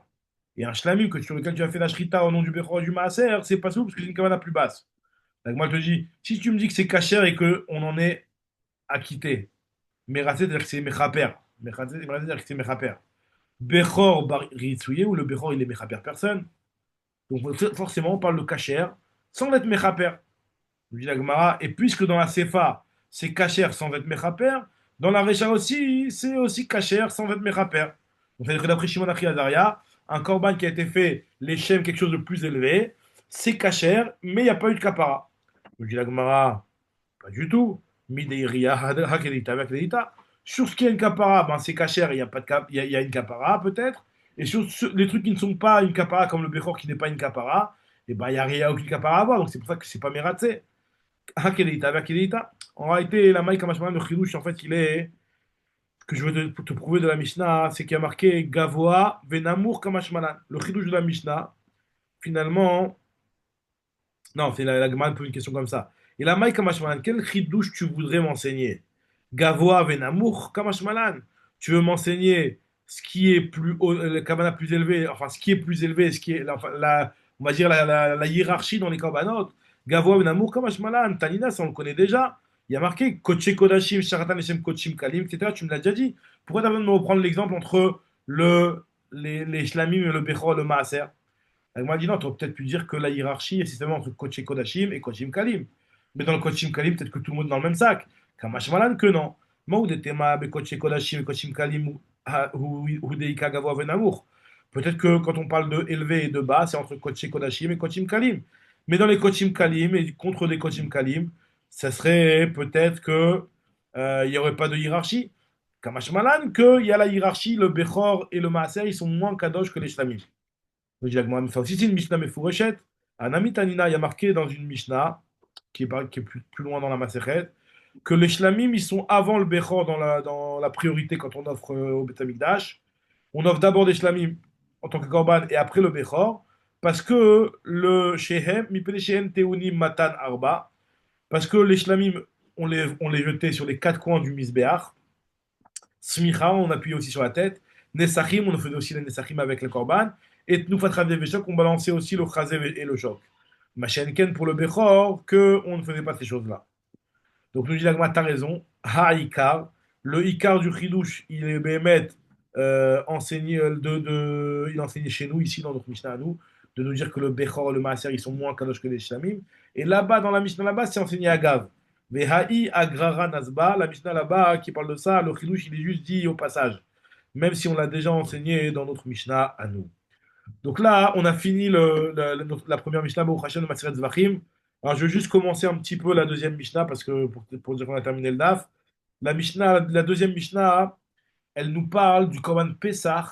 Et un Shlamim sur lequel tu as fait la Shrita au nom du Bechor et du Maaser, c'est pas sous parce que c'est une kavana plus basse. Donc moi je te dis, si tu me dis que c'est kasher et qu'on en est acquitté, Meratzé, c'est-à-dire que c'est Mechaper. Meratzé, c'est-à-dire que c'est Mechaper. Bechor bar Ritsouye, où le Bechor il est Mechaper personne. Donc forcément on parle de kasher sans être Mechaper. Nous dit la Gemara, et puisque dans la Sefa, c'est kasher sans être mechaper, dans la Recha aussi, c'est aussi kasher sans être mechaper. Donc, c'est-à-dire que d'après Shimon Achi Azaria, un korban qui a été fait, les shem, quelque chose de plus élevé, c'est kasher, mais il n'y a pas eu de kapara. Nous dit la Gemara, pas du tout. Mideiria, hakedita, hakedita. Sur ce qui est une kapara, ben c'est kasher, il y a pas de il y a une kapara peut-être. Et sur les trucs qui ne sont pas une kapara, comme le Bechor qui n'est pas une kapara, et ben il y a aucune kapara à avoir. Donc c'est pour ça que c'est pas meratzé. Hakelita, Hakelita. En réalité, la Maïka Mashmalan, le Chidush, en fait, il est, que je veux te prouver de la Mishnah, c'est qu'il y a marqué Gavoa, Venamour, Kamashmalan. Le Chidush de la Mishnah, finalement, non, c'est la Gemara pose une question comme ça. Et la Maïka Mashmalan, quel Chidush tu voudrais m'enseigner? Gavoa, Venamour, Kamashmalan. Tu veux m'enseigner ce qui est plus haut, le Kavana plus élevé, enfin, ce qui est plus élevé, ce qui est, enfin, on va dire la hiérarchie dans les Kavanot. Gavoa, Venamour, Kamashmalan. Tanina, ça on le connaît déjà. Il y a marqué Koche Kodashim, Sharatan Hashem Kochim Kalim, etc. Tu me l'as déjà dit. Pourquoi tu as besoin de me reprendre l'exemple entre les Shlamim et le Bechor, le Maaser? Elle m'a dit non, tu aurais peut-être pu dire que la hiérarchie est systématiquement entre Koche Kodashim et Kochim Kalim. Mais dans le Kochim Kalim, peut-être que tout le monde est dans le même sac. Kamash Malan que non. Maoud Tema, Bekoche Kodashim et Kochim Kalim, ou Deika Gavoa Venamour. Peut-être que quand on parle de élevé et de bas, c'est entre Koche Kodashim et Kochim Kalim. Mais dans les Kochim Kalim et contre des Kochim Kalim, ça serait peut-être que il n'y aurait pas de hiérarchie. Kamash Malan qu'il y a la hiérarchie, le Bechor et le Maaser, ils sont moins kadosh que les Shlamim. Donc, mais ça aussi, c'est une Mishnah Mefourochet. Un ami Tanina, il y a marqué dans une Mishnah, qui est plus loin dans la Masechet, que les Shlamim, ils sont avant le Bechor dans la priorité quand on offre au Beth Amikdash. On offre d'abord des Shlamim en tant que Korban et après le Bechor, parce que le Shehem, Mipene Shehem Teunim Matan Arba, parce que les Shlamim, on les jetait sur les quatre coins du Misbeach. Smicha, on appuyait aussi sur la tête. Nesachim, on faisait aussi les Nesachim avec le Korban. Et Tnufat Chazev et Shok, on balançait aussi le Chazev et le Shok. Machenken pour le Bechor, qu'on ne faisait pas ces choses-là. Donc nous dit l'agma, t'as raison. Ha-Ikar. Le Ikar du Chidush, il est Bémet enseigné, il enseignait chez nous, ici dans notre Mishnah à nous, de nous dire que le Bechor et le Maaser, ils sont moins kadosh que les Shlamim. Et là-bas, dans la Mishnah là-bas, c'est enseigné à Gav. Veha'i agrara nazba, la Mishnah là-bas qui parle de ça, le Chidush, il est juste dit au passage. Même si on l'a déjà enseigné dans notre Mishnah à nous. Donc là, on a fini la première Mishnah, Baruch Hashem, de Maseret Zvachim. Alors, je vais juste commencer un petit peu la deuxième Mishnah, parce que pour dire qu'on a terminé le DAF. La deuxième Mishnah, elle nous parle du Korban Pessah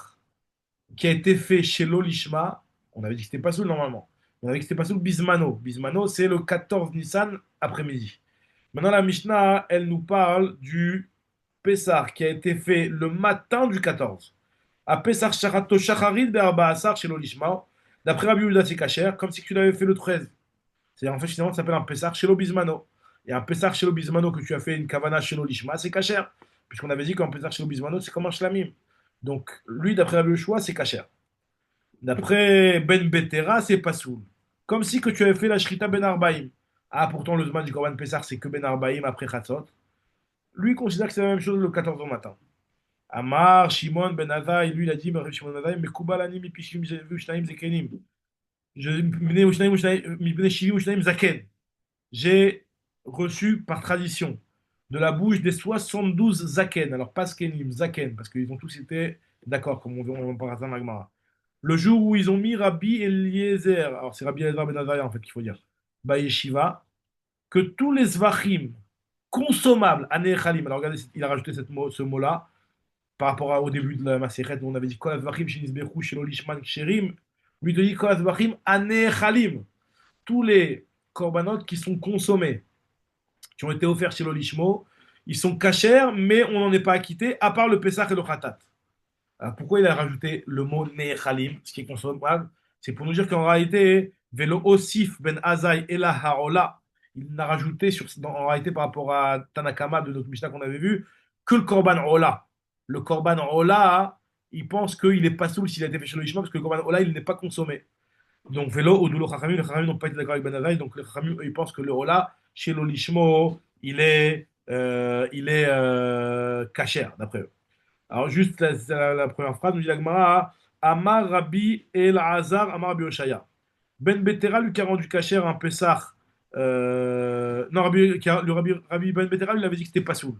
qui a été fait chez l'Olishma. On avait dit que c'était pas sous normalement. On avait dit que c'était pas sous Bismano. Bismano, c'est le 14 Nissan après-midi. Maintenant, la Mishnah, elle nous parle du Pessah qui a été fait le matin du 14. À Pessah Sharato Shacharit Be'arba Asar chez l'Olishma. D'après Rabbi Yehuda, c'est kasher, comme si tu l'avais fait le 13. C'est-à-dire, en fait, finalement, ça s'appelle un Pessah chez l'Obismano. Et un Pessah chez l'Obismano que tu as fait une Kavana chez l'Olishma, c'est kasher. Puisqu'on avait dit qu'un Pessah chez l'Obismano, c'est comme un Shlamim. Donc, lui, d'après Rabbi Yehoshua, c'est kasher. D'après Ben Betera, c'est pasoul. Comme si que tu avais fait la Shrita Ben Arbaïm. Ah, pourtant, le Zman du Korban Pessah, c'est que Ben Arbaïm après Chatzot. Lui, il considère que c'est la même chose le 14 au matin. Amar, Shimon, Ben Azai, lui, il a dit, Shimon Ben Azai, mais Kubalani, Mipishim, Shnaim, Zekenim. Zaken. J'ai reçu par tradition de la bouche des 72 Zaken. Alors, pas Skenim, Zaken, parce qu'ils ont tous été d'accord, comme on parle dans la Gemara. Le jour où ils ont mis Rabbi Eliezer, alors c'est Rabbi Eliezer Ben Azai en fait qu'il faut dire, Yeshiva, que tous les Zvachim consommables, Anechalim, alors regardez, il a rajouté ce mot-là, par rapport au début de la Masechet, où on avait dit Kol Zvachim, Shinisbechu, Shelolishman, Ksherim, lui te dit Kol Zvachim, Anechalim, tous les korbanot qui sont consommés, qui ont été offerts chez l'Olishmo, ils sont cachers, mais on n'en est pas acquitté, à part le Pesach et le Khatat. Alors pourquoi il a rajouté le mot Nechalim, ce qui est consommable? C'est pour nous dire qu'en réalité, Velo Osif ben Azai Ela Haola, il n'a rajouté en réalité par rapport à Tanakama de notre Mishnah qu'on avait vu, que le Korban Ola. Le Korban Ola, il pense qu'il n'est pas soul s'il a été fait chez le Ishma, parce que le Korban Ola, il n'est pas consommé. Donc, Vélo, ou Doulo Chachamim, les Chachamim n'ont pas été d'accord avec Ben Azai, donc les Chachamim, eux, ils pensent que le Ola, chez l'Olishmo, il est kasher, d'après eux. Alors, juste la première phrase, nous dit la Gemara, Amar Rabbi El Azar, Amar Rabbi Oshaya. Ben Betera lui qui a rendu kasher un Pessah. Non, Rabbi Ben Betera lui avait dit que c'était pas soul.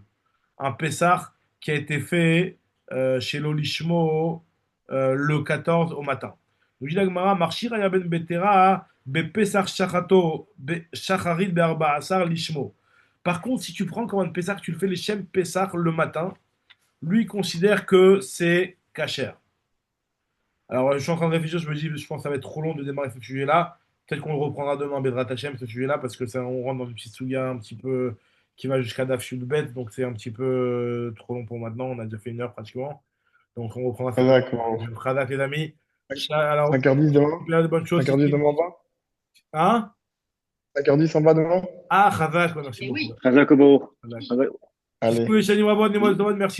Un Pessah qui a été fait chez l'Olishmo le 14 au matin. Donc, dit la Gemara, Marchir Aya Ben Betera, Be Pessah Shachato, Be Shacharit Be Arba Asar Lishmo. Par contre, si tu prends comme un Pessah, tu le fais les Shem Pessah le matin, lui il considère que c'est kasher. Alors, je suis en train de réfléchir, je me dis, je pense que ça va être trop long de démarrer ce sujet-là. Peut-être qu'on le reprendra demain, Bedrat Hashem, ce sujet-là, parce que ça, on rentre dans une petite souga un petit peu qui va jusqu'à Daf Bête, donc c'est un petit peu trop long pour maintenant. On a déjà fait 1 heure pratiquement. Donc, on reprendra ça demain. D'accord. Khadak, les amis. Alors, 5h10 demain? bien de bonnes choses. 5h10 demain en bas? Hein? 5h10 en bas demain? Ah, Khadak, ouais, merci beaucoup. Razak Obo. Khadak. Allez. Merci.